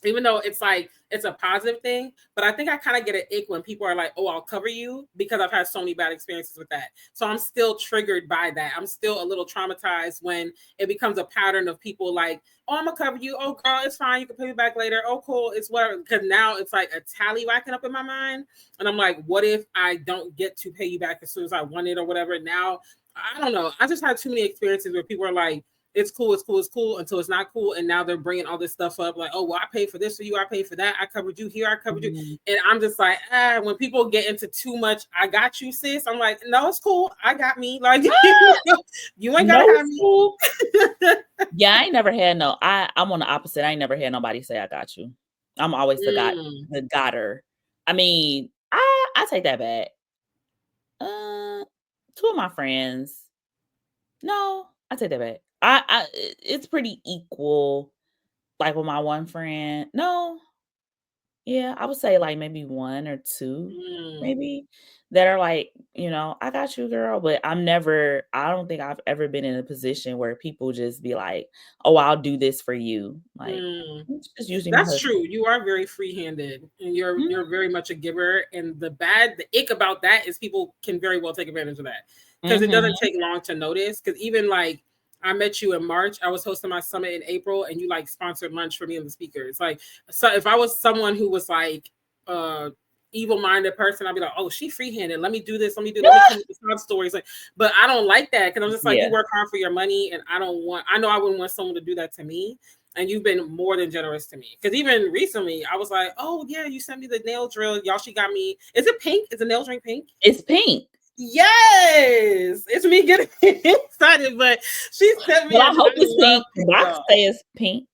even though it's like it's a positive thing, but I think I kind of get an ick when people are like, oh, I'll cover you, because I've had so many bad experiences with that. So I'm still triggered by that. I'm still a little traumatized when it becomes a pattern of people like, oh, I'm gonna cover you, oh girl, it's fine, you can pay me back later, oh cool, it's whatever. Because now it's like a tally whacking up in my mind, and I'm like, what if I don't get to pay you back as soon as I want it or whatever? Now I don't know, I just had too many experiences where people are like, it's cool, it's cool, it's cool, until it's not cool. And now they're bringing all this stuff up like, oh, well, I paid for this for you, I paid for that, I covered you here, I covered you. And I'm just like, when people get into too much, I got you, sis. I'm like, no, it's cool. I got me. Like, you ain't gotta have me. Yeah, I ain't never had no. I'm on the opposite. I ain't never had nobody say I got you. I'm always the gotter. I mean, I take that back. Two of my friends. No, I take that back. It's pretty equal. Like with my one friend. No. Yeah, I would say like maybe one or two, maybe, that are like, I got you, girl. But I don't think I've ever been in a position where people just be like, oh, I'll do this for you. Like, it's usually my That's husband. true. You are very free-handed, and you're very much a giver. And the ick about that is people can very well take advantage of that, because it doesn't take long to notice. Because even like I met you in March, I was hosting my summit in April, and you like sponsored lunch for me and the speakers. Like, so if I was someone who was like evil-minded person, I'd be like, oh, she free-handed. Let me do this. Let me come with the sub stories. Like, but I don't like that, because I'm just like, you work hard for your money, and I know I wouldn't want someone to do that to me. And you've been more than generous to me. Because even recently, I was like, oh, yeah, you sent me the nail drill. Y'all, she got me. Is it pink? Is the nail drink pink? It's pink. Yes. It's me getting excited, but she sent me. Well, I hope it's pink. The box says pink.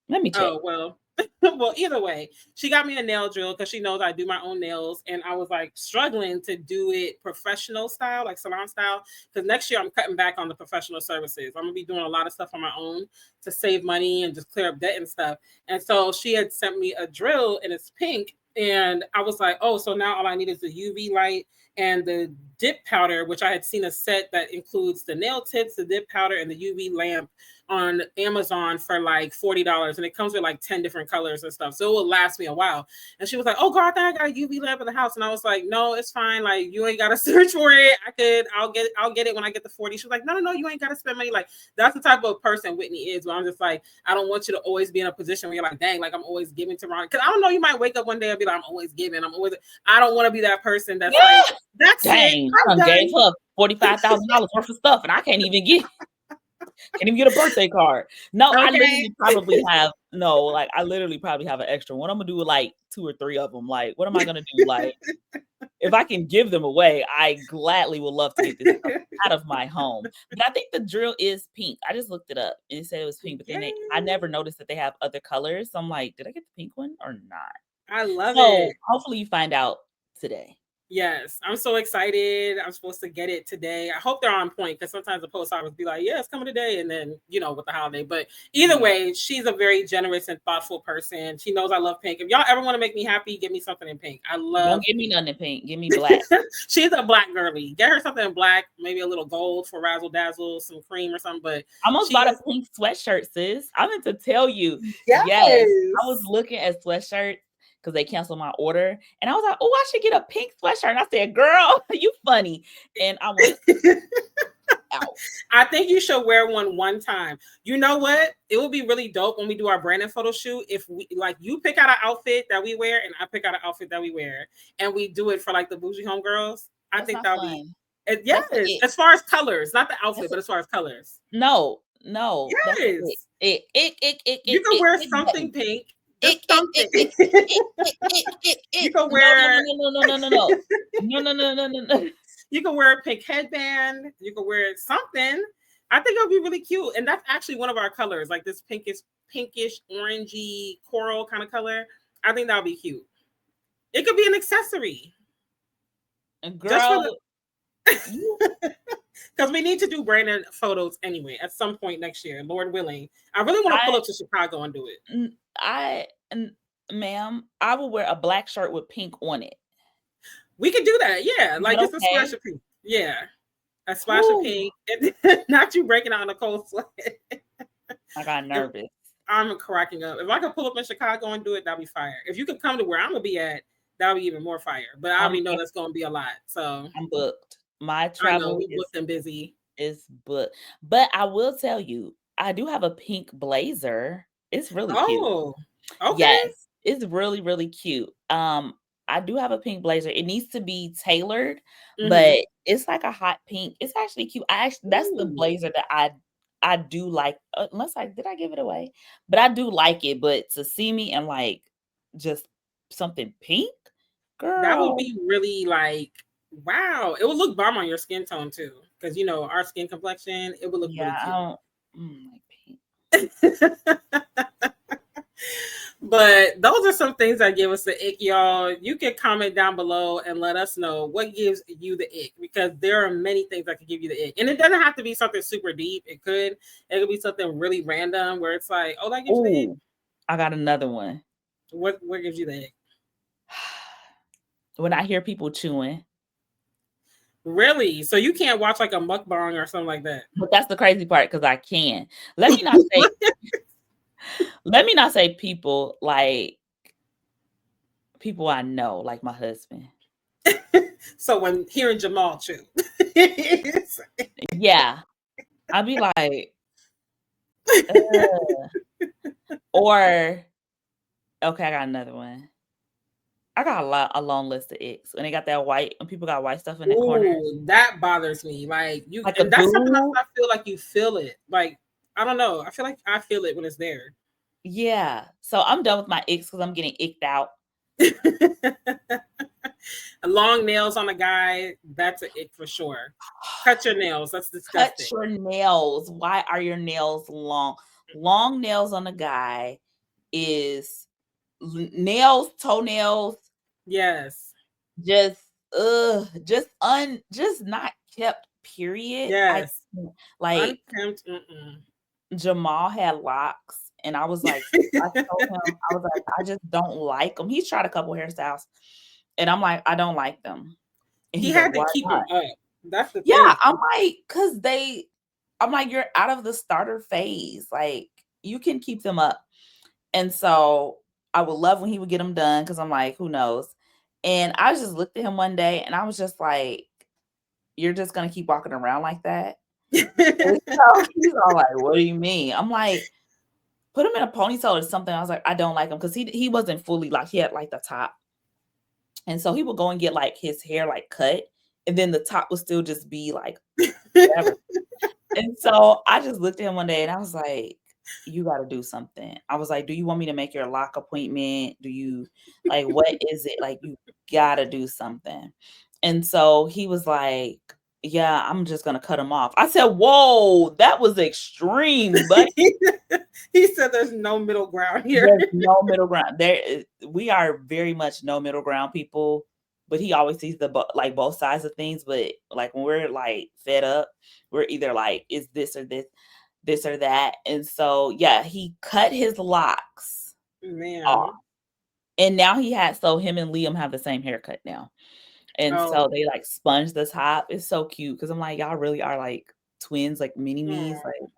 Let me check. Oh, well. Well, either way, she got me a nail drill because she knows I do my own nails, and I was like struggling to do it professional style, like salon style, because next year I'm cutting back on the professional services. I'm gonna be doing a lot of stuff on my own to save money and just clear up debt and stuff. And so she had sent me a drill, and it's pink, and I was like, oh, so now all I need is the UV light and the dip powder, which I had seen a set that includes the nail tips, the dip powder, and the UV lamp on Amazon for like $40, and it comes with like 10 different colors and stuff, so it will last me a while. And she was like, oh girl, I think I got a UV lamp in the house. And I was like, no, it's fine, like you ain't gotta search for it. I'll get it when I get the 40. She was like, no, you ain't gotta spend money. Like, that's the type of person Whitney is, where I'm just like, I don't want you to always be in a position where you're like, dang, like I'm always giving to Ron, because I don't know, you might wake up one day and be like, I'm always giving, I don't want to be that person that's like, that's dang, it, I gave her $45,000 worth of stuff, and I can't even get a birthday card. No, okay. I literally probably have an extra one. I'm gonna do like 2 or 3 of them. Like, what am I gonna do? Like, if I can give them away, I gladly would love to get this stuff out of my home. But I think the drill is pink. I just looked it up and it said it was pink, but then I never noticed that they have other colors. So I'm like, did I get the pink one or not? I love it. Hopefully you find out today. Yes, I'm so excited. I'm supposed to get it today. I hope they're on point, because sometimes the post office be like, yeah, it's coming today. And then, with the holiday. But either way, she's a very generous and thoughtful person. She knows I love pink. If y'all ever want to make me happy, give me something in pink. Don't give me nothing in pink. Give me black. She's a black girly. Get her something in black, maybe a little gold for razzle dazzle, some cream or something. But I almost bought a pink sweatshirt, sis. I meant to tell you. Yes. I was looking at sweatshirts, because they canceled my order. And I was like, oh, I should get a pink sweatshirt. And I said, girl, you funny. And I was out. I think you should wear one time. You know what? It would be really dope when we do our branding photo shoot. If we like, you pick out an outfit that we wear, and I pick out an outfit that we wear, and we do it for like the Boujee Homegirls. I think that'll be Yes, That's the it. as far as colors, not the That's outfit, a, but as far as colors. no, that's the it. Yes. You can It, wear it something button. pink, just It, it, something. it, it, it, it, it, it, You it. can No, no, wear no, no, no, no, no, no, no, no, no, no, no, no, no. you can wear a pink headband. You can wear something. I think it would be really cute, and that's actually one of our colors, like this pinkish, orangey, coral kind of color. I think that would be cute. It could be an accessory, just for the Girl, you, because we need to do branded photos anyway at some point next year, Lord willing. I really want to pull I, up to Chicago and do it. I, ma'am, I will wear a black shirt with pink on it. We could do that, yeah, Is like that just a splash okay? of pink, yeah, a splash of Whew, pink, and not you breaking out in a cold sweat. I got If, nervous. I'm cracking up. If I could pull up in Chicago and do it, that'd be fire. If you could come to where I'm gonna be at, that'd be even more fire. But I I'm, already know that's gonna be a lot. So I'm booked. My I know travel we booked and busy. is booked. But I will tell you, I do have a pink blazer. It's really cute. Oh, okay. Yes, it's really, really cute. I do have a pink blazer. It needs to be tailored, Mm-hmm. but it's like a hot pink. It's actually cute. I actually that's the Ooh, blazer that I do like. Unless I did I give it away, but I do like it. But to see me and like just something pink, that would girl. be really like wow. It would look bomb on your skin tone too, because you know our skin complexion. It would look Yeah, really I cute. don't like pink. But those are some things that give us the ick, y'all. You can comment down below and let us know what gives you the ick, because there are many things that could give you the ick. And it doesn't have to be something super deep. It could be something really random where it's like, oh, that gives you the ick. Oh, I got another one. What gives you the ick? When I hear people chewing. Really? So you can't watch like a mukbang or something like that. But that's the crazy part because I can. Let me not say let me not say people like people I know, like my husband. So when hearing Jamal chew. Yeah. I'd be like, "Ugh." Or okay, I got another one. I got a long list of icks. When they got that white when people got white stuff in the corner, Ooh, that bothers me. Like you, like a and that's something else goo. I feel like you feel it. Like I don't know. I feel like I feel it when it's there. Yeah. So I'm done with my icks because I'm getting icked out. Long nails on a guy, that's an ick for sure. Cut your nails. That's Cut disgusting. your nails. Why are your nails long? Long nails on a guy is nails, toenails, Yes. just just not kept, period. I Yes. like Unkempt. Mm-mm. Jamal had locks and I was like, I told him, I was like, I just don't like them. He's tried a couple hairstyles and I'm like, I don't like them. And He he's like, had to why keep them not? up. That's the Yeah, thing. I'm like, I'm like, you're out of the starter phase. Like, you can keep them up. And so I would love when he would get them done because I'm like, who knows? And I just looked at him one day and I was just like, you're just gonna keep walking around like that? And so he's all like, what do you mean? I'm like, put him in a ponytail or something. I was like, I don't like him because he wasn't fully like he had like the top. And so he would go and get like his hair like cut, and then the top would still just be like whatever. And so I just looked at him one day and I was like, you got to do something. I was like, do you want me to make your lock appointment? Do you like, what is it? Like, you got to do something. And so he was like, yeah, I'm just going to cut him off. I said, whoa, that was extreme, but He said there's no middle ground here. there's no middle ground. We are very much no middle ground people, but he always sees like both sides of things. But like when we're like fed up, we're either like, is this or that. And so yeah, he cut his locks off. Man. And now him and Liam have the same haircut now. And so Oh. they like sponge the top. It's so cute because I'm like, y'all really are like twins, like mini me's. Oh. Like,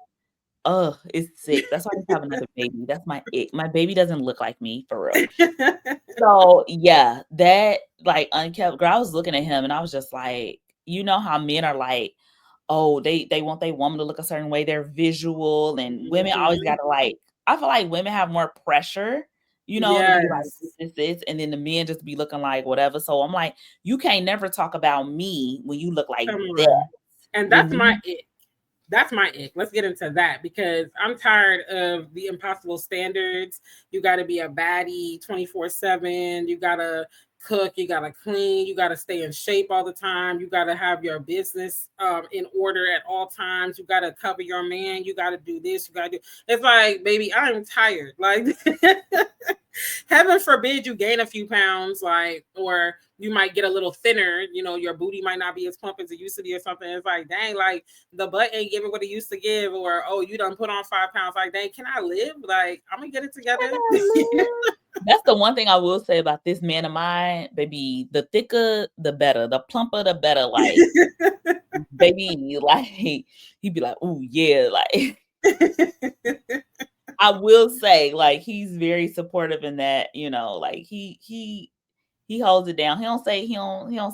oh, it's sick. That's why I need to have another baby. That's my ick. My baby doesn't look like me for real. So yeah, that like unkept girl, I was looking at him and I was just like, you know how men are like, oh, they want their woman to look a certain way. They're visual and women always Mhm. gotta like I feel like women have more pressure You know, to be like Yes. this, and then the men just be looking like whatever. So I'm like, you can't never talk about me when you look like Come that. on. And When that's my you ick. That's my ick. Let's get into that because I'm tired of the impossible standards. You got to be a baddie 24/7. You got to cook. You got to clean. You got to stay in shape all the time. You got to have your business in order at all times. You got to cover your man. You got to do this. You got to do. It's like, baby, I'm tired. Like, heaven forbid you gain a few pounds, like, or you might get a little thinner. You know, your booty might not be as plump as it used to be or something. It's like, dang, like the butt ain't giving what it used to give, or oh, you done put on 5 pounds. Like, dang, can I live? Like, I'm gonna get it together. That's the one thing I will say about this man of mine, baby. The thicker, the better. The plumper, the better. Like, baby, like he'd be like, "Ooh, yeah." Like, I will say, like, he's very supportive in that. You know, like he holds it down. He don't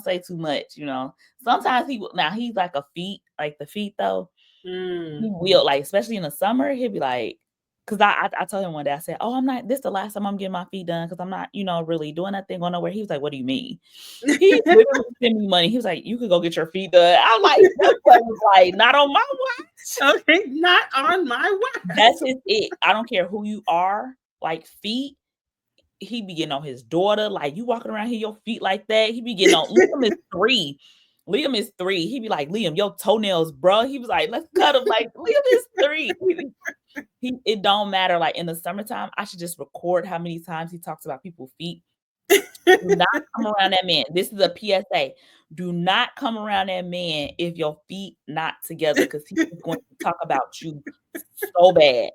say too much. You know, sometimes now he's like a feet, like the feet though. He Mm. will, like, especially in the summer, he'll be like, because I told him one day, I said, "Oh, I'm not, this the last time I'm getting my feet done because I'm not, really doing that thing going nowhere." He was like, "What do you mean?" He literally sent me money. He was like, "You could go get your feet done." I'm like, that was like, not on my watch. Okay, not on my That's watch. it. I don't care who you are, like feet. He be getting on his daughter, like, "You walking around here, your feet like that." He be getting on Liam is 3. Liam is 3. He be like, "Liam, your toenails, bro." He was like, "Let's cut him." Like, Liam is 3. It don't matter. Like in the summertime, I should just record how many times he talks about people's feet. Do not come around that man. This is a PSA. Do not come around that man if your feet not together because he is going to talk about you so bad.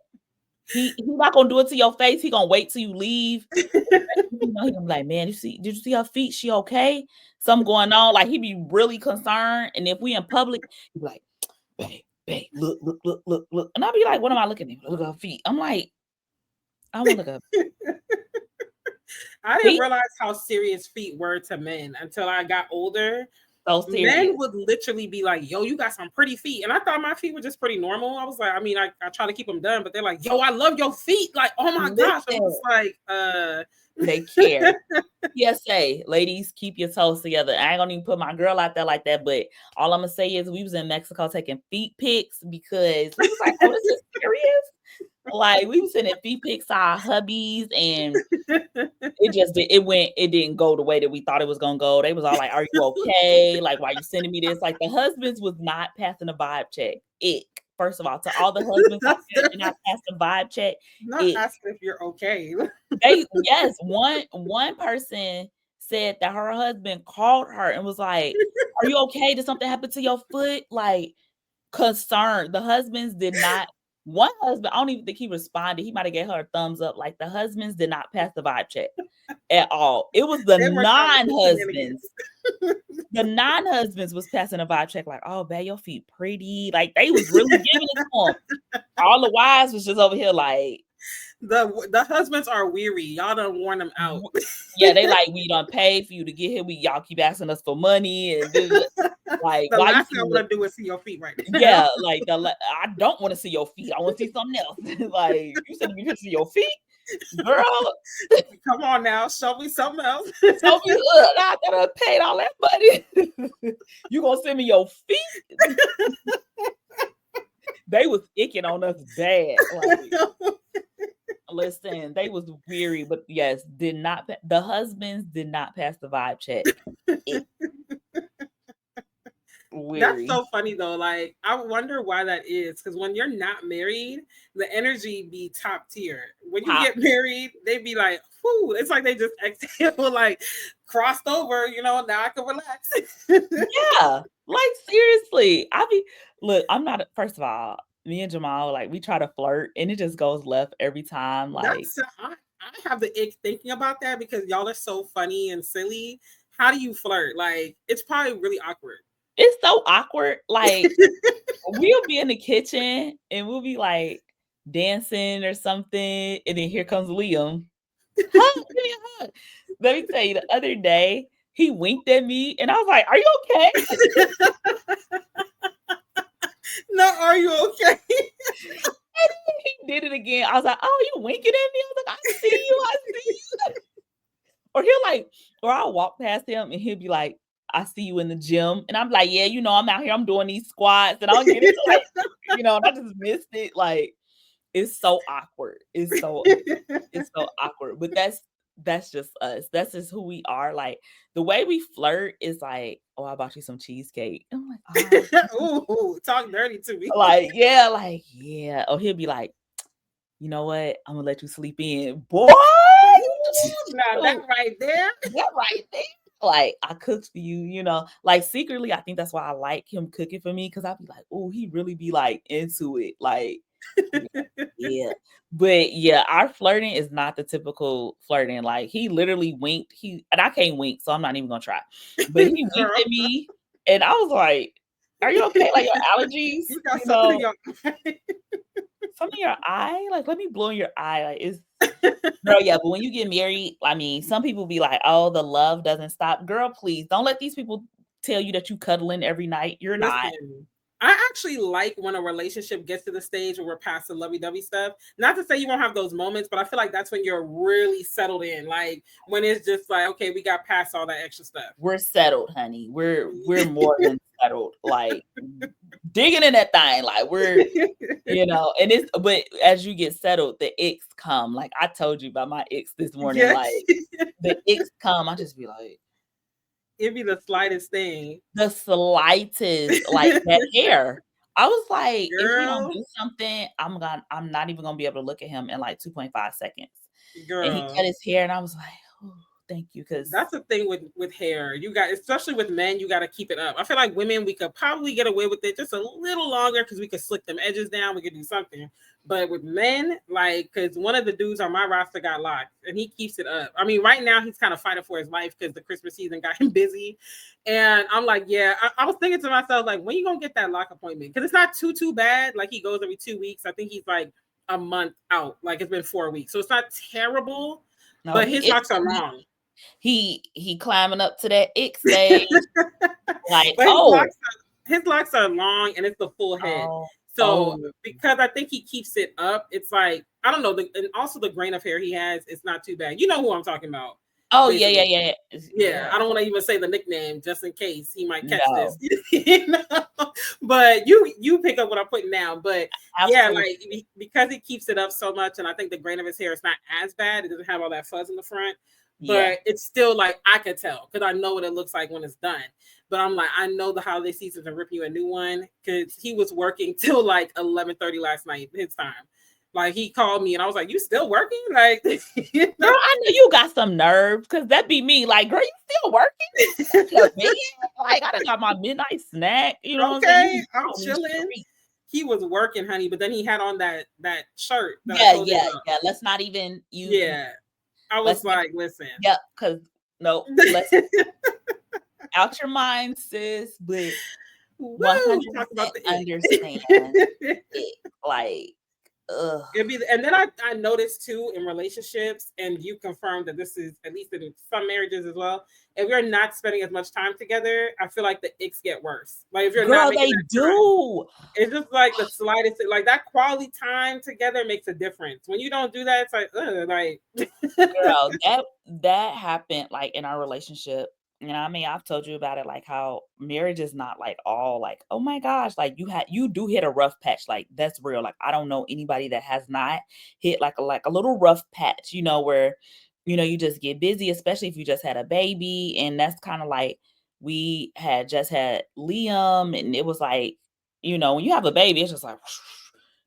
He not gonna do it to your face. He gonna wait till you leave. He gonna be like, "Man, did you see her feet? She okay? Something going on?" Like he be really concerned. And if we in public, he be like, "Babe, babe, look, look, look, look, look." And I'll be like, "What am I looking at? Look at her feet." I'm like, I want to look up I didn't feet. realize how serious feet were to men until I got older. So Men serious. would literally be like, "Yo, you got some pretty feet," and I thought my feet were just pretty normal. I was like, I mean, I try to keep them done, but they're like, "Yo, I love your feet." Like, oh my gosh, I'm Listen, just like, they care. PSA, ladies, keep your toes together. I ain't gonna even put my girl out there like that, but all I'm gonna say is we was in Mexico taking feet pics because we was like, "Oh, this is serious." Like we was sending feet pics to our hubbies, and it didn't go the way that we thought it was gonna go. They was all like, "Are you okay? Like, why are you sending me this?" Like the husbands was not passing the vibe check. First of all, to all the husbands out there that did not pass the vibe check, not it asking if you're okay. one person said that her husband called her and was like, "Are you okay? Did something happen to your foot?" Like concerned. The husbands did not. One husband, I don't even think he responded. He might have gave her a thumbs up. Like the husbands did not pass the vibe check at all. It was the They were trying to do shenanigans. non-husbands. The non-husbands was passing a vibe check, like, "Oh, babe, your feet pretty." Like they was really giving it to him. All the wives was just over here like, The husbands are weary. Y'all done worn them out. yeah, they like, "We done paid for you to get here. Y'all keep asking us for money and like, The why you last thing I keep want to do is see your feet right now. yeah, like I don't want to see your feet. I want to see something else." Like you sending me pictures of your feet, girl. Come on now, show me something else. So you look, I gotta pay all that money. You gonna send me your feet? They was icking on us bad. Like, listen, they was weary, but yes, the husbands did not pass the vibe check. That's Weary. so funny though. Like, I wonder why that is. Because when you're not married, the energy be top tier. When you Top. get married, they be like, whoo, it's like they just exhale, like crossed over, now I can relax. Yeah, like seriously. Look, I'm not first of all, me and Jamal, like we try to flirt and it just goes left every time. Like I have the ick thinking about that because y'all are so funny and silly. How do you flirt? Like, it's probably really awkward. it's so awkward. Like we'll be in the kitchen and we'll be like dancing or something, and then here comes Liam. Hug, give me a hug. Let me tell you, the other day he winked at me and I was like, "Are you okay?" No, are you okay? And then he did it again. I was like, "Oh, you winking at me?" I was like, "I see you, I see you." Or he'll like, or I'll walk past him and he'll be like, "I see you in the gym," and I'm like, "Yeah, I'm out here, I'm doing these squats," and I'll get into like, and I just missed it. Like, it's so awkward. It's so awkward. But that's just us. That's just who we are. Like the way we flirt is like, "Oh, I bought you some cheesecake." I'm like, "Oh." Ooh, talk dirty to me. Like, yeah. Or he'll be like, "You know what? I'm gonna let you sleep in." Boy, Now that right there. that right there. Like I cooked for you. Like secretly, I think that's why I like him cooking for me because I'd be like, "Oh, he really be like into it." Like, yeah, yeah. But yeah, our flirting is not the typical flirting. Like he literally winked. And I can't wink, so I'm not even gonna try. But he winked Girl. at me, and I was like, "Are you okay? Like your allergies? You got something in your Some in your eye? Like let me blow in your eye. Like it's Girl, yeah, but when you get married, I mean, some people be like, "Oh, the love doesn't stop." Girl, please don't let these people tell you that you cuddling every night. You're not. Listen, I actually like when a relationship gets to the stage where we're past the lovey-dovey stuff. Not to say you won't have those moments, but I feel like that's when you're really settled in. Like when it's just like, okay, we got past all that extra stuff. We're settled, honey. We're more than settled. Like digging in that thing. Like and it's but as you get settled, the icks come. Like I told you about my icks this morning. Yes. Like the icks come. I just be like, It'd be the slightest thing. the slightest, like that hair. I was like, if he don't Girl, do something, I'm not even gonna be able to look at him in like 2.5 seconds. And he cut girl. his hair and I was like, oh, thank you. Cause That's the thing with hair. You got, especially with men, you got to keep it up. I feel like women, we could probably get away with it just a little longer because we could slick them edges down. We could do something. But with men, like, because one of the dudes on my roster got locked and he keeps it up. I mean, right now he's kind of fighting for his life because the Christmas season got him busy. And I'm like, yeah, I was thinking to myself, like, when you gonna get that lock appointment? Because it's not too bad. Like he goes every 2 weeks. I think he's like a month out. Like it's been 4 weeks, so it's not terrible. no, But his locks are long. he climbing up to that ick stage. Like, But oh, his locks are long and it's the full head. oh, So oh. because I think he keeps it up, it's like I don't know. And also the grain of hair he has, it's not too bad. You know who I'm talking about. Oh, Basically. yeah. I don't want to even say the nickname just in case he might catch No. this. But you pick up what I'm putting down. But Absolutely. yeah, like because he keeps it up so much, and I think the grain of his hair is not as bad. It doesn't have all that fuzz in the front. Yeah. But it's still like I could tell because I know what it looks like when it's done. But I'm like, I know the holiday season's and ripping you a new one because he was working till like 11:30 last night his time. Like he called me and I was like, "You still working?" Like, Girl, I know you got some nerve because that be me. Like, girl, you still working? Like, I done got my midnight snack. You know what I'm saying? Okay, I'm chilling. He was working, honey, but then he had on that shirt that I told you about. Yeah. Let's not even Yeah, I was like, listen. Yep, because no, let's out your mind, sis. But 100% understand it. Like, ugh. And then I noticed too in relationships, and you confirmed that this is at least in some marriages as well. If you're not spending as much time together, I feel like the icks get worse. Like if you're Girl, not making they that do. time, it's just like the slightest, like that quality time together makes a difference. When you don't do that, it's like, like. Girl, that happened like in our relationship. I mean, I've told you about it, like how marriage is not like all like, oh my gosh, like you do hit a rough patch. Like that's real. Like I don't know anybody that has not hit like a little rough patch, where you just get busy, especially if you just had a baby. And that's kind of like we had just had Liam, and it was like, when you have a baby, it's just like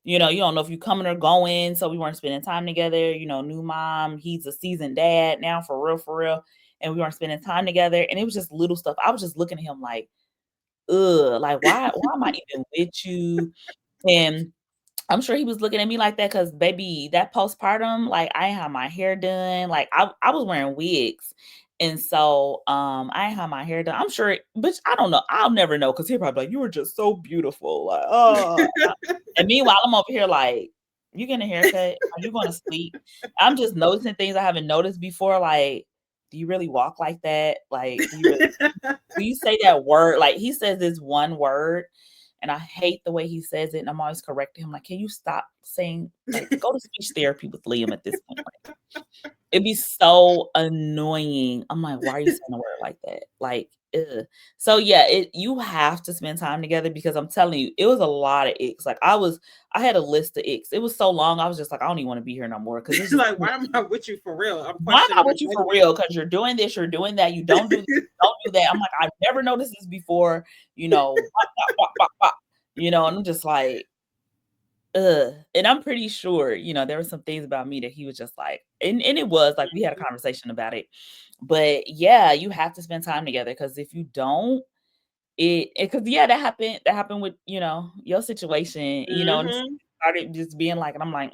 you don't know if you're coming or going. So we weren't spending time together. New mom, he's a seasoned dad now for real. And we weren't spending time together. And it was just little stuff. I was just looking at him like, ugh, like why am I even with you? And I'm sure he was looking at me like that because baby, that postpartum, like I ain't had my hair done. Like I was wearing wigs. And so I ain't had my hair done. I'm sure, but I don't know. I'll never know because he'll probably like, you were just so beautiful. Like, oh. And meanwhile, I'm over here like, you getting a haircut? Are you going to sleep? I'm just noticing things I haven't noticed before. Like, do you really walk like that? Like, do you say that word? Like he says this one word and I hate the way he says it, and I'm always correcting him, like, "Can you stop saying like, go to speech therapy with Liam at this point." Like, it'd be so annoying. I'm like, "Why are you saying a word like that?" Like, ugh. So, yeah, you have to spend time together because I'm telling you, it was a lot of icks. Like, I had a list of icks. It was so long, I was just like, "I don't even wanna be here no more because it's just Like, why am I with you for real? I'm why am I questioning my with you for judgment. real? Because you're doing this, you're doing that, you don't do this, you don't do that." I'm like, "I've never noticed this before," "Wop, wop, wop, wop, wop," and I'm just like, ugh. And I'm pretty sure, there were some things about me that he was just like, and it was like we had a conversation about it. But yeah, you have to spend time together because if you don't, because yeah, that happened with your situation, and Mhm. started just being like, and I'm like,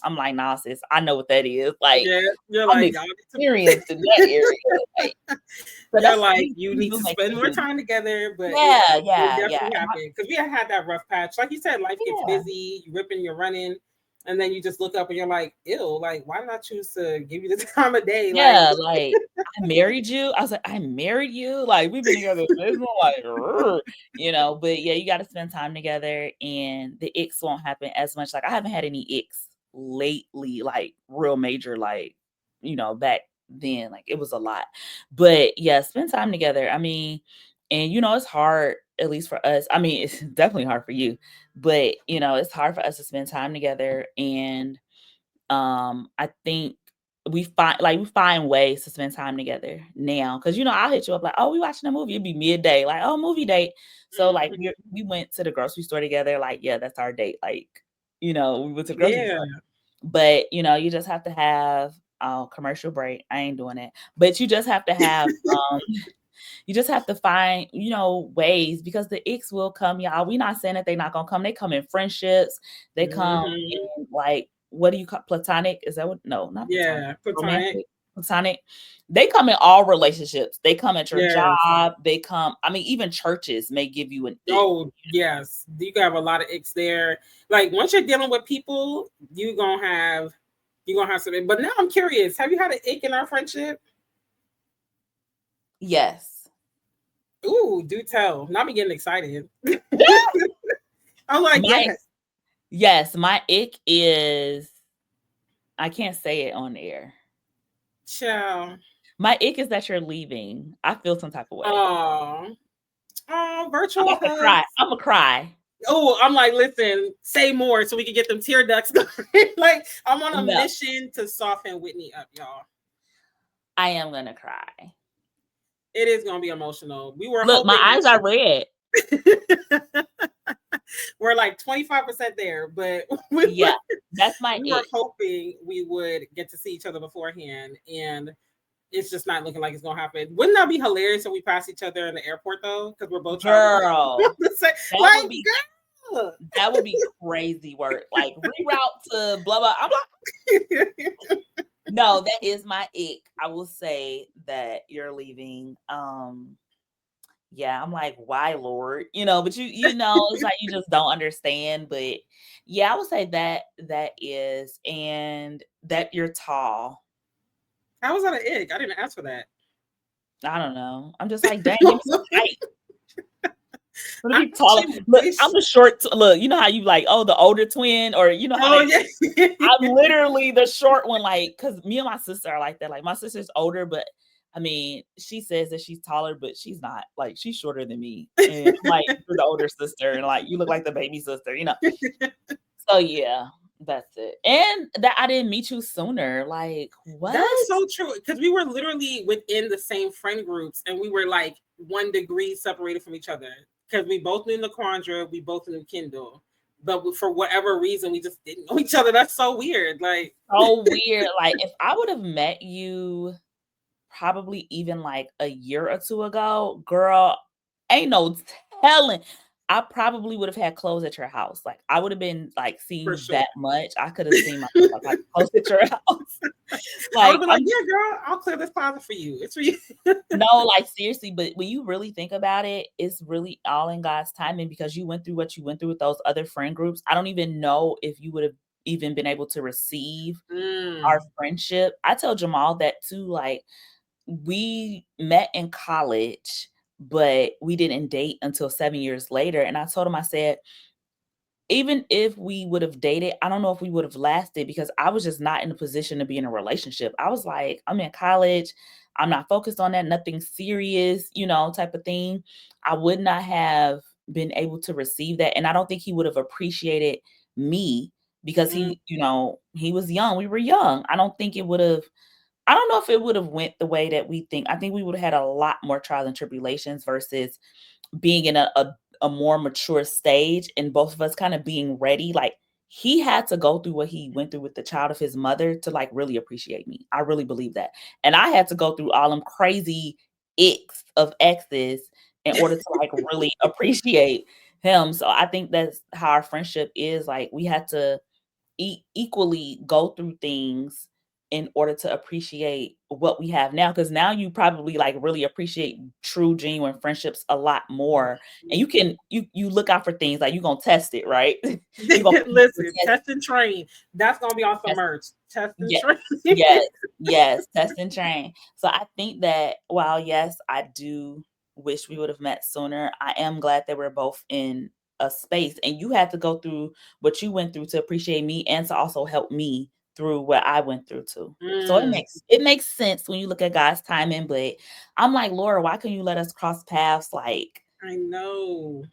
I'm like, nah, sis, I know what that is. Like, Yeah, you're I'm like, y'all need experienced in that area. Like, so you're that's like, we you we need do to make spend sure more to do. time together, but Yeah, it yeah, yeah, definitely happened because we had that rough patch. Like you said, life gets yeah. busy, you ripping, you're running, and then you just look up and you're like, ew, like, why did I choose to give you the time of day? Like, Yeah, like, "I married you?" I was like, "I married you?" Like, "We've been together this long," like, but yeah, you gotta spend time together and the icks won't happen as much. Like, I haven't had any icks lately, like, real major, like, back then, like, it was a lot. But yeah, spend time together. I mean, and, it's hard, at least for us. I mean, it's definitely hard for you, but, it's hard for us to spend time together and I think we find ways to spend time together now. Cause I'll hit you up like, "Oh, we watching a movie." It'd be midday, like, "Oh, movie date." So like mhm. we went to the grocery store together, like, yeah, that's our date. Like, we went to the grocery Yeah, store. But you just have to have commercial break. I ain't doing it. But you just have to have you just have to find, ways because the icks will come, y'all. We not saying that they not gonna come. They come in friendships. They come hmm, in like, what do you call platonic? Is that what? No, not platonic. yeah, platonic, Romantic, platonic. They come in all relationships. They come at your yes. job. They come. I mean, even churches may give you an ick. Oh, yes. You can have a lot of icks there. Like once you're dealing with people, you gonna have something. But now I'm curious. Have you had an ick in our friendship? Yes. Ooh, do tell. Now I'm getting excited. I'm like, My yes, yes, my ick is I can't say it on air. child. My ick is that you're leaving. I feel some type of way. Oh, oh, I'm virtual about to cry. hugs. Imma cry. Oh, I'm like, listen, say more so we can get them tear ducts going. Like, I'm on a No, mission to soften Whitney up, y'all. I am gonna cry. It is gonna be emotional. We were Look, my hoping eyes are red. that we're like 25% there, but we were Yeah, that's my we were ick. hoping we would get to see each other beforehand, and it's just not looking like it's gonna happen. Wouldn't that be hilarious if we pass each other in the airport though? Because we're both traveling. Girl, that Like, would be girl. that would be crazy work. Like, reroute to blah, blah. I'm like, no, that is my ick. I will say that you're leaving. Yeah, I'm like, "Why, Lord?" But it's like you just don't understand, but yeah, I would say that is and that you're tall. How was that an ick? I didn't ask for that. I don't know. I'm just like, "Dang, give me some height." Wanna I be taller. actually Look, I'm wish. the short look, you know how you like, oh, the older twin or you know how Oh they yeah. I'm literally the short one, like, cause me and my sister are like that. Like, my sister's older, but I mean, she says that she's taller, but she's not. Like, she's shorter than me. And I'm like, you're the older sister, and like you look like the baby sister. So yeah, that's it. And that I didn't meet you sooner. Like, That is what? so true because we were literally within the same friend groups and we were like 1 degree separated from each other because we both knew Naquandra, we both knew Kindle, but for whatever reason we just didn't know each other. That's so weird. Like, So weird. Like, if I would have met you probably even like a year or two ago, girl, ain't no telling. I probably would have had clothes at your house. Like, I would have been like seeing for you sure. that much. I could have seen myself like having clothes at your house. I would have Like, been like, I'm yeah, girl, I'll clear this closet for you. It's for you. no, like seriously, but when you really think about it, it's really all in God's timing because you went through what you went through with those other friend groups. I don't even know if you would have even been able to receive our Mm, friendship. I tell Jamal that too, like we met in college, but we didn't date until 7 years later. And I told him, I said, even if we would have dated, I don't know if we would have lasted because I was just not in a position to be in a relationship. I was like, I'm in college. I'm not focused on that, nothing serious, type of thing. I would not have been able to receive that. And I don't think he would have appreciated me because Mm, he was young. We were young. I don't know if it would have went the way that we think. I think we would have had a lot more trials and tribulations versus being in a more mature stage and both of us kind of being ready. Like he had to go through what he went through with the child of his mother to like really appreciate me. I really believe that. And I had to go through all them crazy icks of exes in order to like really appreciate him. So I think that's how our friendship is. Like we had to equally go through things in order to appreciate what we have now, because now you probably like really appreciate true genuine friendships a lot more, and you look out for things like you're gonna test it, right? You're gonna listen, test and train. That's gonna be on some test. merch. Test and Yeah, train. yes, test and train. So I think that while yes, I do wish we would have met sooner, I am glad that we're both in a space and you had to go through what you went through to appreciate me and to also help me through what I went through too. So it Mm, makes sense when you look at God's timing, but I'm like, Laura, why can you let us cross paths like I know.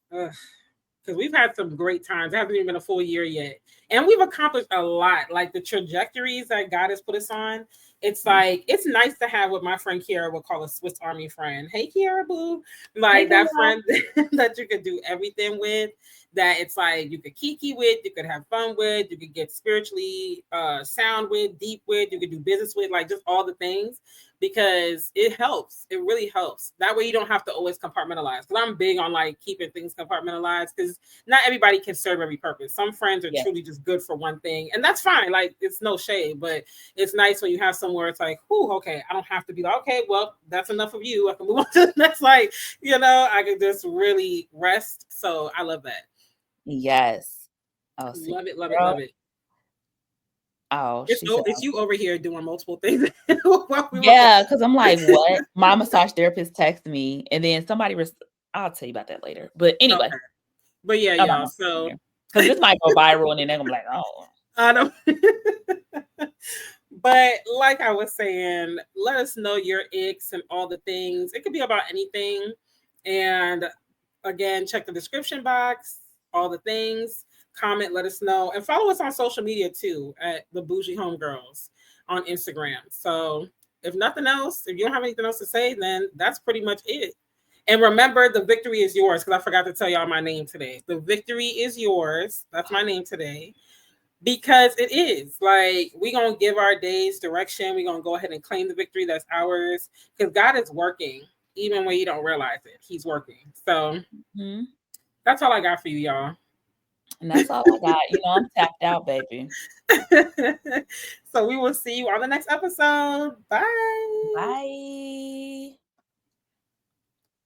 Because we've had some great times. It hasn't even been a full year yet. And we've accomplished a lot. Like the trajectories that God has put us on. It's like, it's nice to have what my friend Kiara would call a Swiss Army friend. Hey, Kiara Boo. hey Like that girl? friend that you could do everything with. That it's like you could kiki with, you could have fun with, you could get spiritually sound with, deep with, you could do business with, like just all the things because it helps. It really helps. That way you don't have to always compartmentalize. Because I'm big on like keeping things compartmentalized because not everybody can serve every purpose. Some friends are Yeah. truly just good for one thing, and that's fine. Like it's no shade, but it's nice when you have somewhere it's like, whoo, okay, I don't have to be like, okay, well, that's enough of you. I can move on to the next. Like, I can just really rest. So I love that. Yes. Oh, see, Love it, love it, girl. love it. Oh, It's she said. it's you over here doing multiple things while we were Yeah, because I'm like, what? My massage therapist texted me, and then I'll tell you about that later. But anyway, okay. But yeah, I'm not y'all. gonna say it So here because this might go viral, and then they're gonna be like, oh, I don't. But like I was saying, let us know your icks and all the things. It could be about anything. And again, check the description box, all the things. Comment, let us know, and follow us on social media too at the Boujee Homegirls on Instagram. So if nothing else, if you don't have anything else to say, then that's pretty much it. And remember, the victory is yours because I forgot to tell y'all my name today. The victory is yours. That's my name today because it is like we're gonna give our days direction. We're gonna go ahead and claim the victory that's ours because God is working even when you don't realize it. He's working. So hmm. that's all I got for you, y'all. And that's all I got. I'm tapped out, baby. So we will see you on the next episode. Bye. Bye.